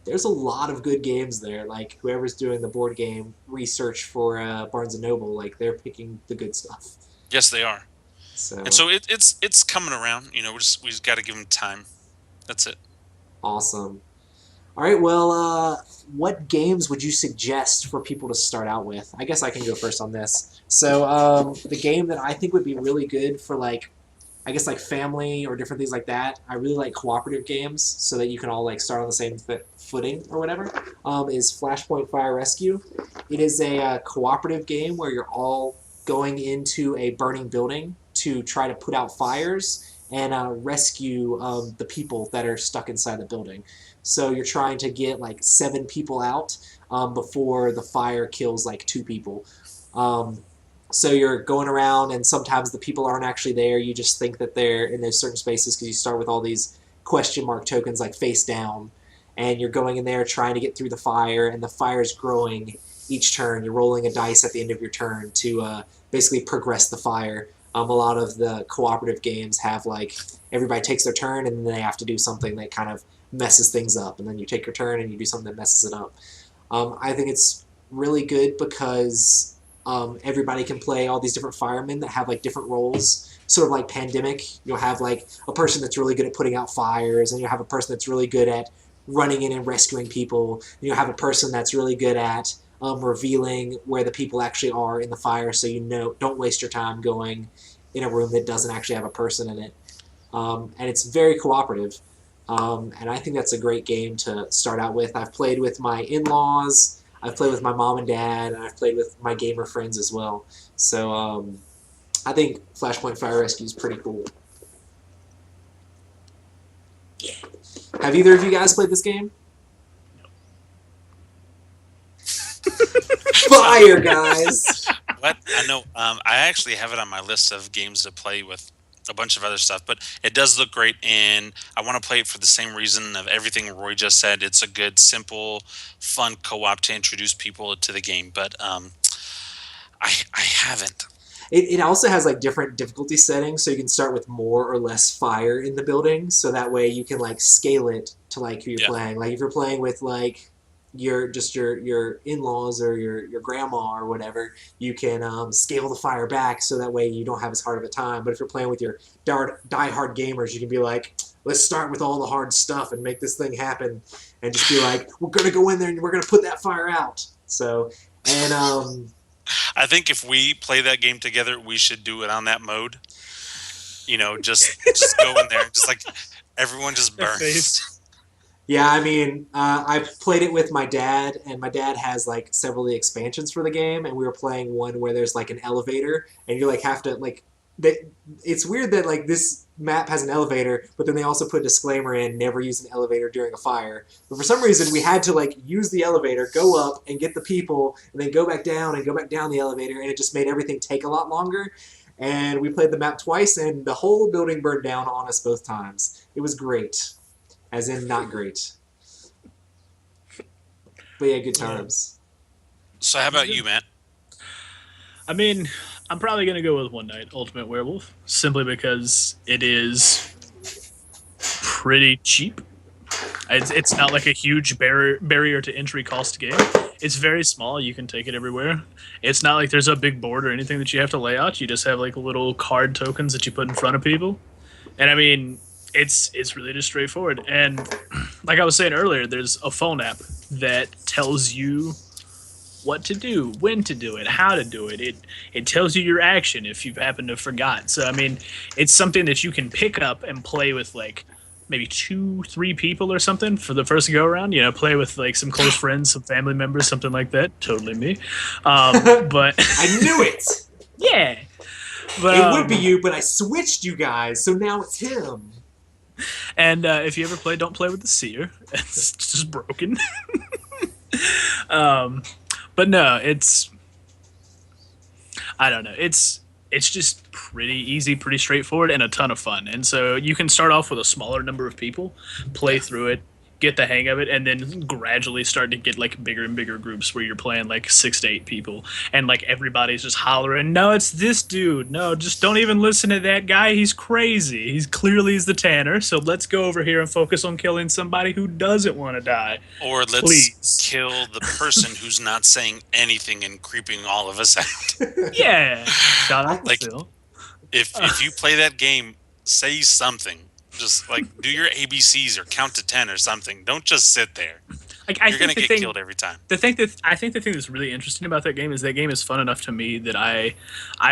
there's a lot of good games there. Like whoever's doing the board game research for Barnes and Noble, like they're picking the good stuff. Yes, they are. So it's coming around. We just got to give them time. That's it. Awesome. All right. Well, what games would you suggest for people to start out with? I guess I can go first on this. So the game that I think would be really good for like, I guess like family or different things like that. I really like cooperative games so that you can all like start on the same footing or whatever. Is Flashpoint Fire Rescue. It is a cooperative game where you're all going into a burning building to try to put out fires and rescue the people that are stuck inside the building. So you're trying to get like 7 people out before the fire kills like 2 people. So you're going around, and sometimes the people aren't actually there. You just think that they're in those certain spaces because you start with all these question mark tokens like face down, and you're going in there trying to get through the fire, and the fire's growing each turn. You're rolling a dice at the end of your turn to basically progress the fire. A lot of the cooperative games have like everybody takes their turn, and then they have to do something that kind of messes things up, and then you take your turn and you do something that messes it up. I think it's really good because everybody can play all these different firemen that have like different roles, sort of like Pandemic. You'll have like a person that's really good at putting out fires, and you'll have a person that's really good at running in and rescuing people, and you'll have a person that's really good at revealing where the people actually are in the fire, so don't waste your time going in a room that doesn't actually have a person in it. And it's very cooperative. And I think that's a great game to start out with. I've played with my in-laws, I've played with my mom and dad, and I've played with my gamer friends as well. So I think Flashpoint Fire Rescue is pretty cool. Yeah. Have either of you guys played this game? Fire, guys! What? I know. I actually have it on my list of games to play with a bunch of other stuff, but it does look great, and I want to play it for the same reason of everything Roy just said. It's a good, simple, fun co-op to introduce people to the game, but I haven't. It also has like different difficulty settings, so you can start with more or less fire in the building, so that way you can like scale it to like who you're playing. Like if you're playing with like your in-laws or your grandma or whatever, you can scale the fire back so that way you don't have as hard of a time. But if you're playing with your die-hard gamers, you can be like, let's start with all the hard stuff and make this thing happen, and just be like, we're gonna go in there and we're gonna put that fire out. So, and I think if we play that game together, we should do it on that mode. Just go in there, just like everyone just burns. Yeah, I mean, I played it with my dad, and my dad has like several of the expansions for the game, and we were playing one where there's like an elevator, and you like have to like. It's weird that like this map has an elevator, but then they also put a disclaimer in: never use an elevator during a fire. But for some reason, we had to like use the elevator, go up and get the people, and then go back down and go back down the elevator, and it just made everything take a lot longer. And we played the map twice, and the whole building burned down on us both times. It was great. As in, not great. But yeah, good times. So how about you, Matt? I mean, I'm probably going to go with One Night Ultimate Werewolf, simply because it is pretty cheap. It's not like a huge barrier to entry cost game. It's very small. You can take it everywhere. It's not like there's a big board or anything that you have to lay out. You just have like little card tokens that you put in front of people. And I mean, it's really just straightforward. And like I was saying earlier, there's a phone app that tells you what to do, when to do it, how to do it. It tells you your action if you happen to forgot. So I mean, it's something that you can pick up and play with like maybe 2-3 people or something for the first go around. You know, play with like some close friends, some family members, something like that. Totally me. But I knew it. Yeah. But, it would be you, but I switched you guys, so now it's him. And if you ever play, don't play with the seer. It's just broken. But no, I don't know. It's just pretty easy, pretty straightforward, and a ton of fun. And so you can start off with a smaller number of people, play through it, get the hang of it, and then gradually start to get like bigger and bigger groups where you're playing like 6 to 8 people, and like everybody's just hollering, "No, it's this dude. No, just don't even listen to that guy. He's crazy. He's clearly the Tanner. So let's go over here and focus on killing somebody who doesn't want to die." Or let's Please. kill the person who's not saying anything and creeping all of us out. Yeah. Shout out to Like, Phil. If you play that game, say something. Just like do your ABCs or count to 10 or something. Don't just sit there. Like, You're gonna get killed every time. I think the thing that's really interesting about that game is fun enough to me that I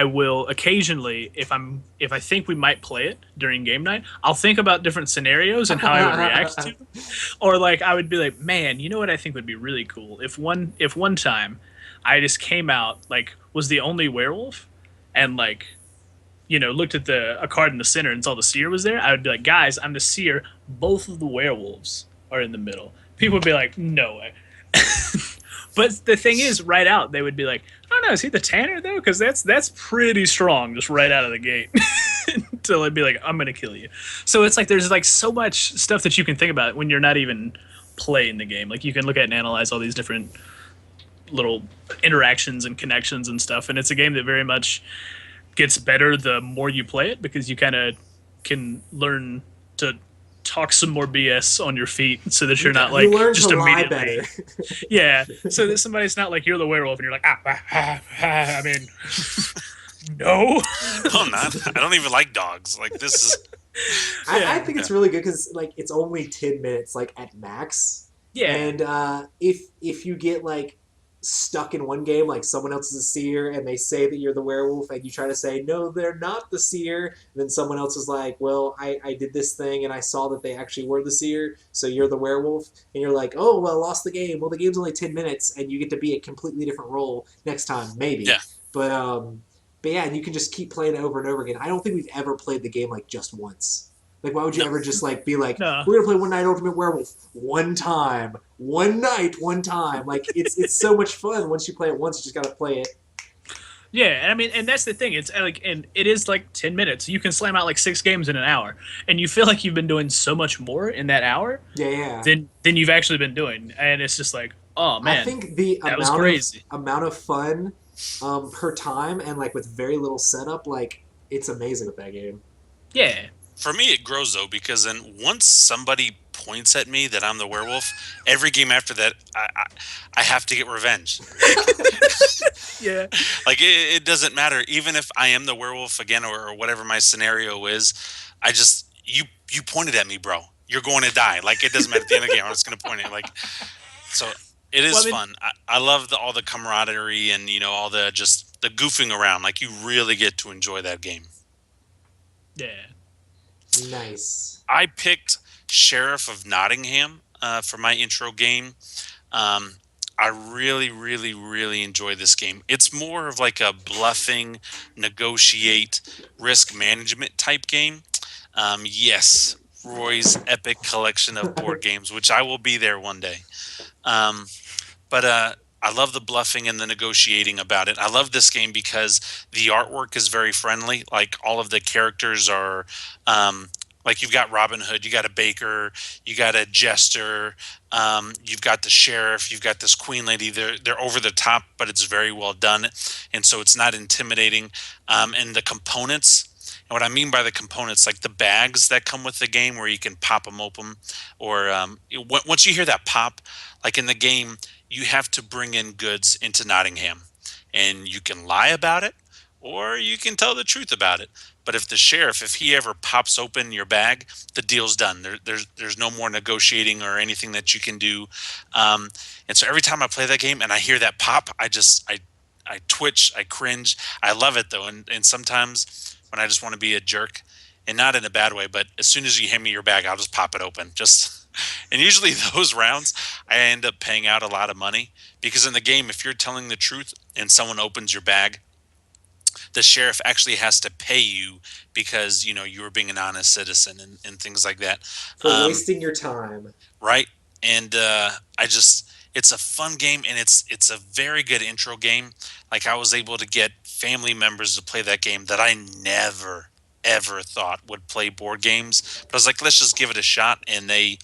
will occasionally, if I think we might play it during game night, I'll think about different scenarios and how I would react to them. Or like I would be like, man, you know what I think would be really cool if one time I just came out, like was the only werewolf and like, you know, looked at a card in the center and saw the seer was there. I would be like, guys, I'm the seer. Both of the werewolves are in the middle. People would be like, no way. But the thing is, right out, they would be like, I don't know, is he the Tanner, though? Because that's pretty strong just right out of the gate. Until I'd be like, I'm going to kill you. So it's like there's like so much stuff that you can think about when you're not even playing the game. Like you can look at and analyze all these different little interactions and connections and stuff. And it's a game that very much gets better the more you play it, because you kind of can learn to talk some more BS on your feet so that you're not like you learn just to lie immediately better. yeah, so that somebody's not like you're the werewolf and you're like I mean no. No, I'm not. I don't even like dogs. Like this is I think it's really good because like it's only 10 minutes like at max. Yeah. And if you get like stuck in one game, like someone else is a seer and they say that you're the werewolf and you try to say no, they're not the seer, and then someone else is like, well, I did this thing and I saw that they actually were the seer, so you're the werewolf, and you're like, oh well, I lost the game. Well, the game's only 10 minutes and you get to be a completely different role next time, maybe. Yeah. But yeah, and you can just keep playing it over and over again. I don't think we've ever played the game like just once. Like, why would you ever just like be like, No. we're gonna play One Night Ultimate Werewolf one time, one night, one time? Like, it's so much fun. Once you play it once, you just gotta play it. Yeah, and I mean, and that's the thing. It's like, and it is like 10 minutes. You can slam out like 6 games in an hour, and you feel like you've been doing so much more in that hour. Yeah. Than you've actually been doing, and it's just like, oh man, I think the that was crazy. amount of fun per time and like with very little setup, like it's amazing with that game. Yeah. For me, it grows though, because then once somebody points at me that I'm the werewolf, every game after that, I have to get revenge. Yeah. Like it doesn't matter, even if I am the werewolf again or whatever my scenario is. I just you pointed at me, bro. You're going to die. Like it doesn't matter at the end of the game. I'm just going to point at you. Like so. It is fun. I love all the camaraderie and all the just the goofing around. Like you really get to enjoy that game. Yeah. Nice. I picked Sheriff of Nottingham for my intro game. I really, really, really enjoy this game. It's more of like a bluffing, negotiate, risk management type game. Yes, Roy's epic collection of board games, which I will be there one day. But I love the bluffing and the negotiating about it. I love this game because the artwork is very friendly. Like all of the characters are, like you've got Robin Hood, you got a baker, you got a jester, you've got the sheriff, you've got this queen lady. They're over the top, but it's very well done, and so it's not intimidating. And the components And what I mean by the components, like the bags that come with the game where you can pop them open, or once you hear that pop, like in the game, you have to bring in goods into Nottingham. And you can lie about it, or you can tell the truth about it. But if the sheriff, if he ever pops open your bag, the deal's done. There's no more negotiating or anything that you can do. And so every time I play that game and I hear that pop, I twitch, I cringe. I love it though, and sometimes when I just want to be a jerk, and not in a bad way, but as soon as you hand me your bag, I'll just pop it open. And usually those rounds, I end up paying out a lot of money because in the game, if you're telling the truth and someone opens your bag, the sheriff actually has to pay you because you were being an honest citizen and things like that. For wasting your time, right? And it's a fun game, and it's a very good intro game. Like I was able to get family members to play that game that I never ever thought would play board games, but I was like, let's just give it a shot, and they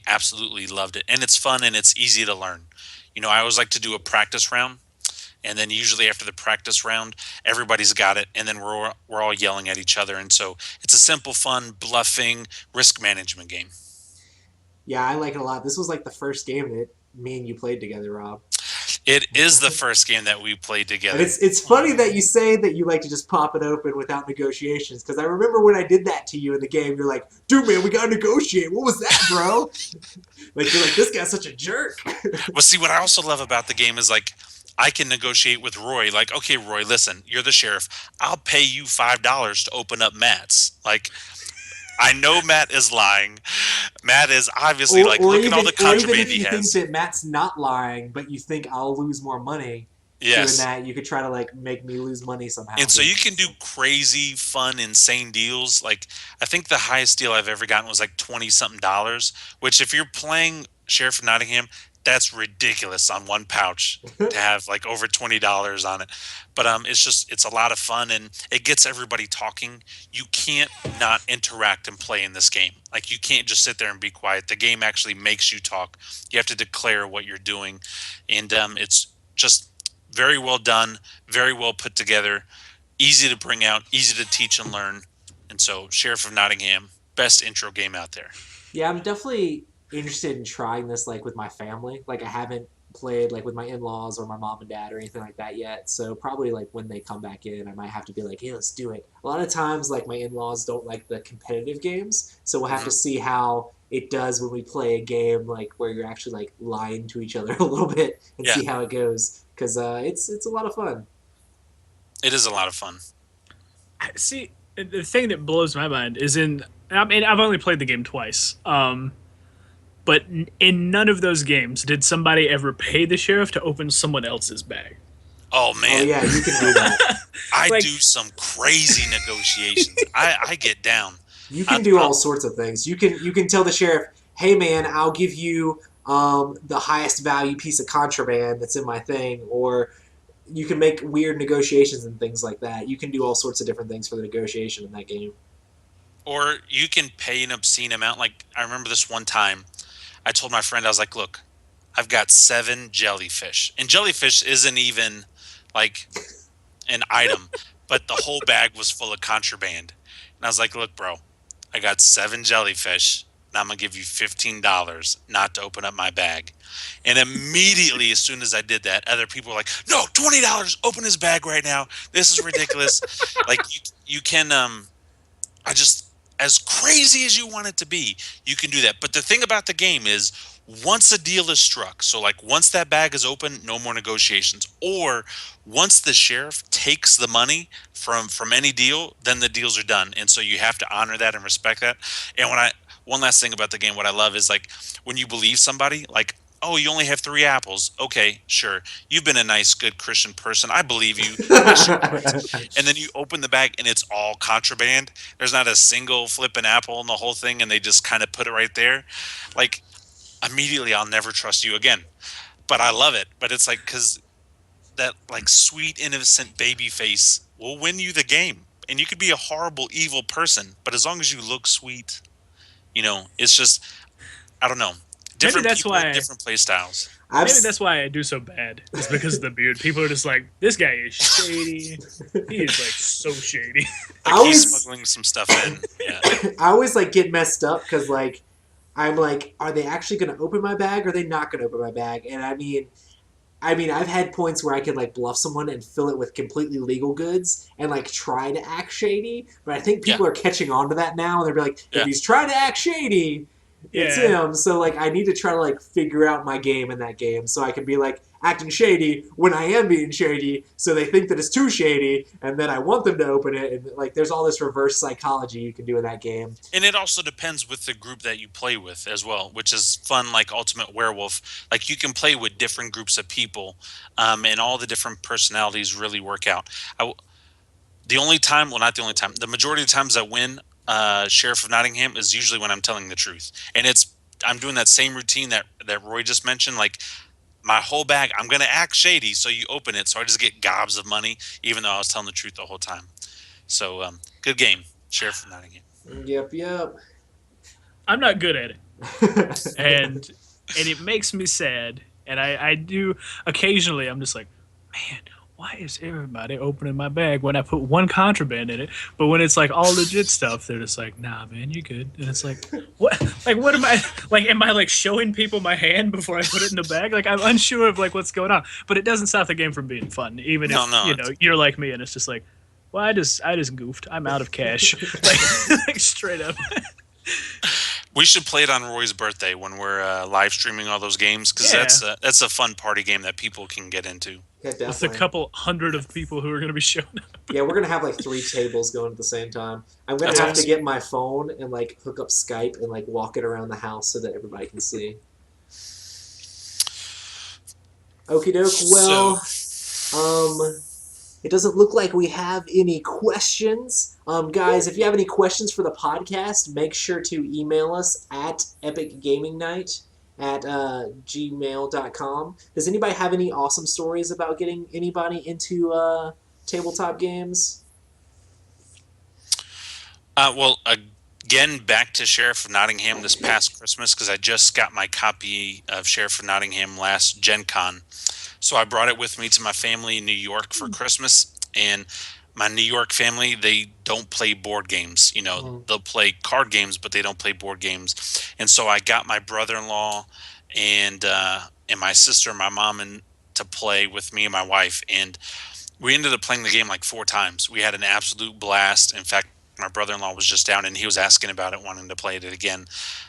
absolutely loved it. And it's fun and it's easy to learn. I always like to do a practice round, and then usually after the practice round, everybody's got it, and then we're all yelling at each other. And so it's a simple, fun, bluffing risk management game. Yeah, I like it a lot. This was like the first game that me and you played together, Rob. It is the first game that we played together. And it's funny that you say that you like to just pop it open without negotiations, because I remember when I did that to you in the game, you're like, dude, man, we got to negotiate. What was that, bro? You're like, this guy's such a jerk. Well, see, what I also love about the game is, like, I can negotiate with Roy. Like, okay, Roy, listen, you're the sheriff. I'll pay you $5 to open up Matt's. Like, I know Matt is lying. Matt is obviously look at all the contraband he has. Or even if you think that Matt's not lying, but you think I'll lose more money doing that, you could try to make me lose money somehow. And so you can do crazy, fun, insane deals. Like, I think the highest deal I've ever gotten was like $20-something, which if you're playing Sheriff of Nottingham, that's ridiculous on one pouch to have like over $20 on it. But it's a lot of fun, and it gets everybody talking. You can't not interact and play in this game. Like, you can't just sit there and be quiet. The game actually makes you talk. You have to declare what you're doing, and it's just very well done, very well put together, easy to bring out, easy to teach and learn. And so Sheriff of Nottingham, best intro game out there. Yeah, I'm definitely interested in trying this with my family. I haven't played with my in-laws or my mom and dad or anything like that yet, so probably when they come back in, I might have to be like, hey, let's do it. A lot of times my in-laws don't like the competitive games, so we'll have to see how it does when we play a game where you're actually lying to each other a little bit and see how it goes, because it's a lot of fun. It is a lot of fun. See, the thing that blows my mind is I've only played the game twice, but in none of those games did somebody ever pay the sheriff to open someone else's bag. Oh, man. Oh, yeah, you can do that. I do some crazy negotiations. I get down. You can do all sorts of things. You can tell the sheriff, hey, man, I'll give you the highest value piece of contraband that's in my thing, or you can make weird negotiations and things like that. You can do all sorts of different things for the negotiation in that game. Or you can pay an obscene amount. Like, I remember this one time, I told my friend, I was like, look, I've got 7 jellyfish. And jellyfish isn't even an item, but the whole bag was full of contraband. And I was like, look, bro, I got 7 jellyfish, and I'm going to give you $15 not to open up my bag. And immediately, as soon as I did that, other people were like, no, $20, open his bag right now. This is ridiculous. You can, as crazy as you want it to be, you can do that. But the thing about the game is, once a deal is struck, so once that bag is open, no more negotiations. Or once the sheriff takes the money from any deal, then the deals are done. And so you have to honor that and respect that. And one last thing about the game, what I love is when you believe somebody, oh, you only have 3 apples. Okay, sure. You've been a nice, good Christian person. I believe you. And then you open the bag and it's all contraband. There's not a single flipping apple in the whole thing, and they just kind of put it right there. Immediately, I'll never trust you again. But I love it. But it's because that sweet, innocent baby face will win you the game. And you could be a horrible, evil person, but as long as you look sweet, it's just, I don't know. Different that's people, why different play styles. I've maybe that's why I do so bad. It's because of the beard. People are just like, this guy is shady. He is like so shady. Like I he's always- smuggling some stuff in. Yeah. I always like get messed up because like I'm like, are they actually going to open my bag or are they not going to open my bag? And I mean, I've had points where I could like bluff someone and fill it with completely legal goods and like try to act shady. But I think people are catching on to that now, and they're like, if he's trying to act shady, it's him. So like, I need to try to like figure out my game in that game so I can be like acting shady when I am being shady, so they think that it's too shady, and then I want them to open it. And like, there's all this reverse psychology you can do in that game. And it also depends with the group that you play with as well, which is fun. Like Ultimate Werewolf, like you can play with different groups of people, and all the different personalities really work out. The only time, well, not the only time, the majority of the times I win Sheriff of Nottingham is usually when I'm telling the truth, and I'm doing that same routine that Roy just mentioned. Like my whole bag, I'm gonna act shady, so you open it, so I just get gobs of money, even though I was telling the truth the whole time. So good game, Sheriff of Nottingham. Yep. I'm not good at it. and it makes me sad. And I do occasionally. I'm just like, man, why is everybody opening my bag when I put one contraband in it? But when it's like all legit stuff, they're just like, nah, man, you good. And it's like, what? Like, what am I like? Am I like showing people my hand before I put it in the bag? Like, I'm unsure of like what's going on. But it doesn't stop the game from being fun, even if you're like me and it's just like, well, I just goofed. I'm out of cash, like straight up. We should play it on Roy's birthday when we're live streaming all those games, because that's a fun party game that people can get into. Yeah, definitely. With a couple hundred of people who are going to be showing up. Yeah, we're gonna have like 3 tables going at the same time. I'm gonna have to get my phone and like hook up Skype and like walk it around the house so that everybody can see. Okie doke. Well, it doesn't look like we have any questions. Guys, if you have any questions for the podcast, make sure to email us at epicgamingnight@gmail.com. Does anybody have any awesome stories about getting anybody into tabletop games? Well, again, back to Sheriff of Nottingham this past Christmas, because I just got my copy of Sheriff of Nottingham last Gen Con. So I brought it with me to my family in New York for Christmas, and my New York family, they don't play board games. You know, they'll play card games, but they don't play board games. And so I got my brother-in-law and my sister and my mom to play with me and my wife, and we ended up playing the game like 4 times. We had an absolute blast. In fact, my brother-in-law was just down and he was asking about it, wanting to play it again.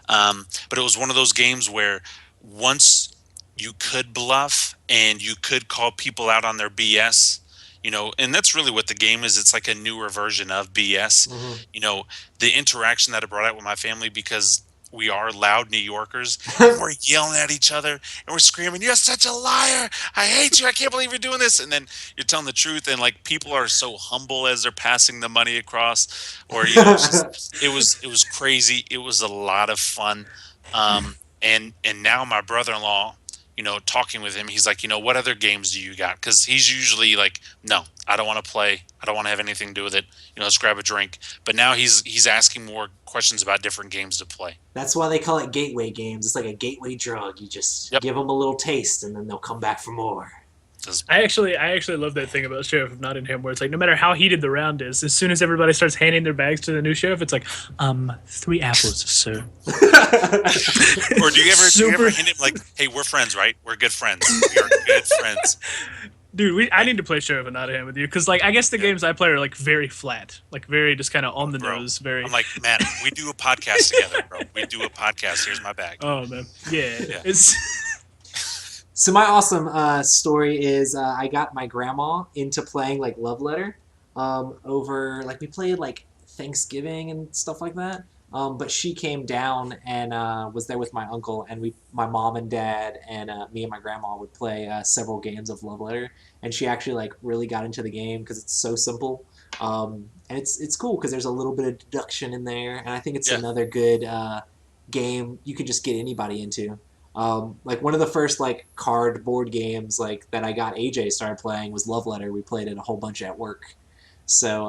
But it was one of those games where once you could bluff and you could call people out on their BS, you know, and that's really what the game is. It's like a newer version of BS. You know, the interaction that it brought out with my family, because we are loud New Yorkers, and we're yelling at each other and we're screaming, "You're such a liar! I hate you! I can't believe you're doing this!" And then you're telling the truth, and like people are so humble as they're passing the money across, or you know, it was crazy. It was a lot of fun, and now my brother-in-law, you know, talking with him, he's like, you know, what other games do you got? Because he's usually like, no, I don't want to play. I don't want to have anything to do with it. You know, let's grab a drink. But now he's asking more questions about different games to play. That's why they call it gateway games. It's like a gateway drug. You just give them a little taste, and then they'll come back for more. I actually love that thing about Sheriff of Nottingham, where it's like no matter how heated the round is, as soon as everybody starts handing their bags to the new sheriff, it's like, 3 apples, sir. Or do you ever hint him like, hey, we're friends, right? We're good friends. We are good friends. Dude, I need to play Sheriff of Nottingham with you, because like I guess the games I play are like very flat, like very just kind of on the nose. Very. I'm like, man, we do a podcast together, bro. We do a podcast. Here's my bag. Oh man, yeah. It's. So my awesome story is I got my grandma into playing like Love Letter over, like we played like Thanksgiving and stuff like that. But she came down and was there with my uncle, and my mom and dad and me and my grandma would play several games of Love Letter, and she actually like really got into the game because it's so simple. And it's cool because there's a little bit of deduction in there, and I think it's another good game you could just get anybody into. Like one of the first like card board games like that I got AJ started playing was Love Letter. We played it a whole bunch at work. So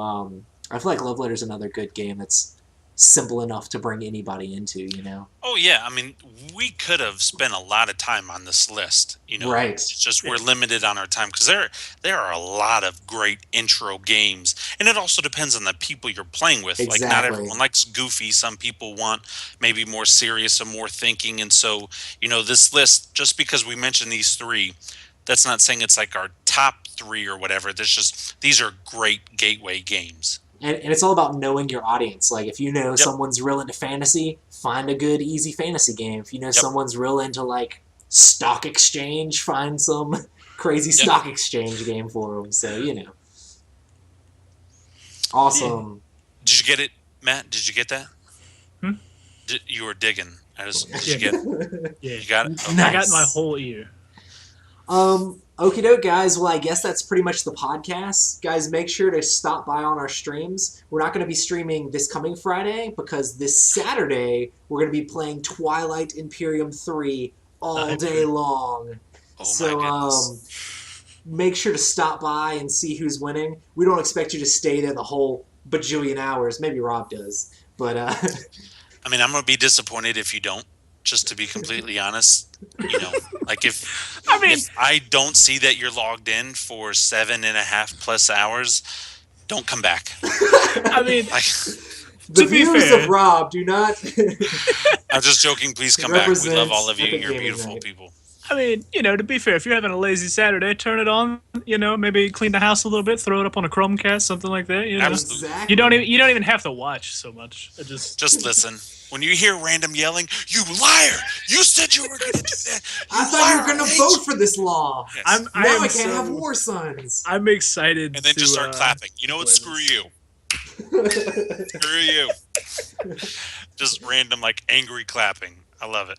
I feel like Love Letter is another good game that's simple enough to bring anybody into, you know? Oh yeah, I mean, we could have spent a lot of time on this list. Right. It's just we're limited on our time because there are a lot of great intro games, and it also depends on the people you're playing with. Like not Exactly. everyone likes goofy. Some people want maybe more serious and more thinking, and so this list, just because we mentioned these three, that's not saying it's like our top three or whatever. There's just these are great gateway games. And it's all about knowing your audience. Like, if you know Yep. someone's real into fantasy, find a good, easy fantasy game. If you know someone's real into, like, stock exchange, find some crazy stock exchange game for them. So, Awesome. Did you get it, Matt? Did you get that? You were digging. Did you get it? Yeah. You got it? Okay. Nice. I got my whole ear. Okie doke, guys. Well, I guess that's pretty much the podcast. Guys, make sure to stop by on our streams. We're not going to be streaming this coming Friday because this Saturday we're going to be playing Twilight Imperium 3 all day long. Oh my goodness. Make sure to stop by and see who's winning. We don't expect you to stay there the whole bajillion hours. Maybe Rob does. But, I mean, I'm going to be disappointed if you don't, just to be completely honest. Like if I don't see that you're logged in for 7.5+ hours, don't come back. I mean, the to be views fair, of Rob do not... I'm just joking. Please come back. We love all of you. Epic You're Gaming beautiful Night. people. I mean, to be fair, if you're having a lazy Saturday, turn it on. Maybe clean the house a little bit, throw it up on a Chromecast, something like that. Absolutely. Exactly. You don't even have to watch so much. Just listen. When you hear random yelling, you liar! You said you were going to do that. I thought you were going to vote for this law. Yes. Now I can't have War Sons. I'm excited. And then to, just start clapping. You know what? Screw you. Screw you. Just random, like, angry clapping. I love it.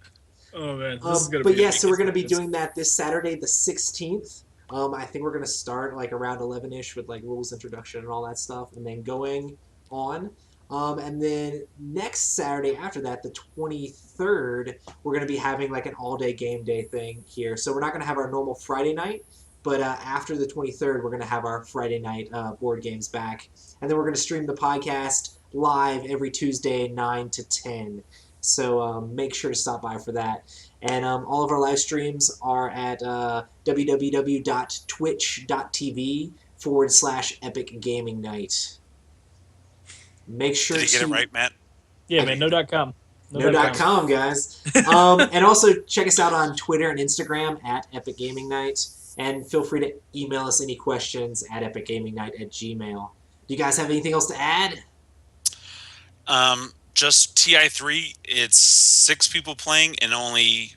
Oh man, this is gonna but be. yeah, so we're going to be doing that this Saturday, the 16th. I think we're going to start like around 11ish with like rules introduction and all that stuff, and then going on. And then next Saturday after that, the 23rd, we're going to be having like an all-day game day thing here. So we're not going to have our normal Friday night, but after the 23rd, we're going to have our Friday night board games back. And then we're going to stream the podcast live every Tuesday, 9 to 10. So make sure to stop by for that. And all of our live streams are at www.twitch.tv/Epic Gaming Night. Make sure Did you get it right, Matt? Yeah, man. No.com. No.com, guys. And also check us out on Twitter and Instagram at Epic Gaming Night. And feel free to email us any questions at epicgamingnight@gmail.com. Do you guys have anything else to add? Just TI3, it's 6 people playing, and only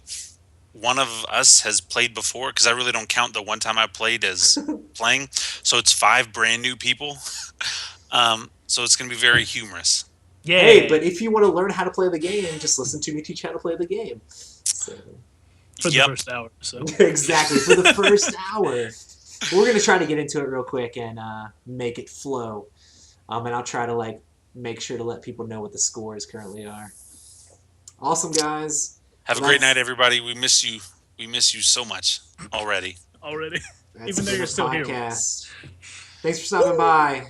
one of us has played before, because I really don't count the one time I played as playing. So it's 5 brand new people. So it's going to be very humorous. Yeah. Hey, but if you want to learn how to play the game, just listen to me teach how to play the game. So. For the Yep. first hour. So Exactly, for the first hour. We're going to try to get into it real quick and make it flow. And I'll try to make sure to let people know what the scores currently are. Awesome, guys. Have a great night, everybody. We miss you. We miss you so much already. That's Even though been you're the still here. podcast. Thanks for stopping by.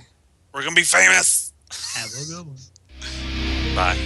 We're going to be famous. have a good one. Bye.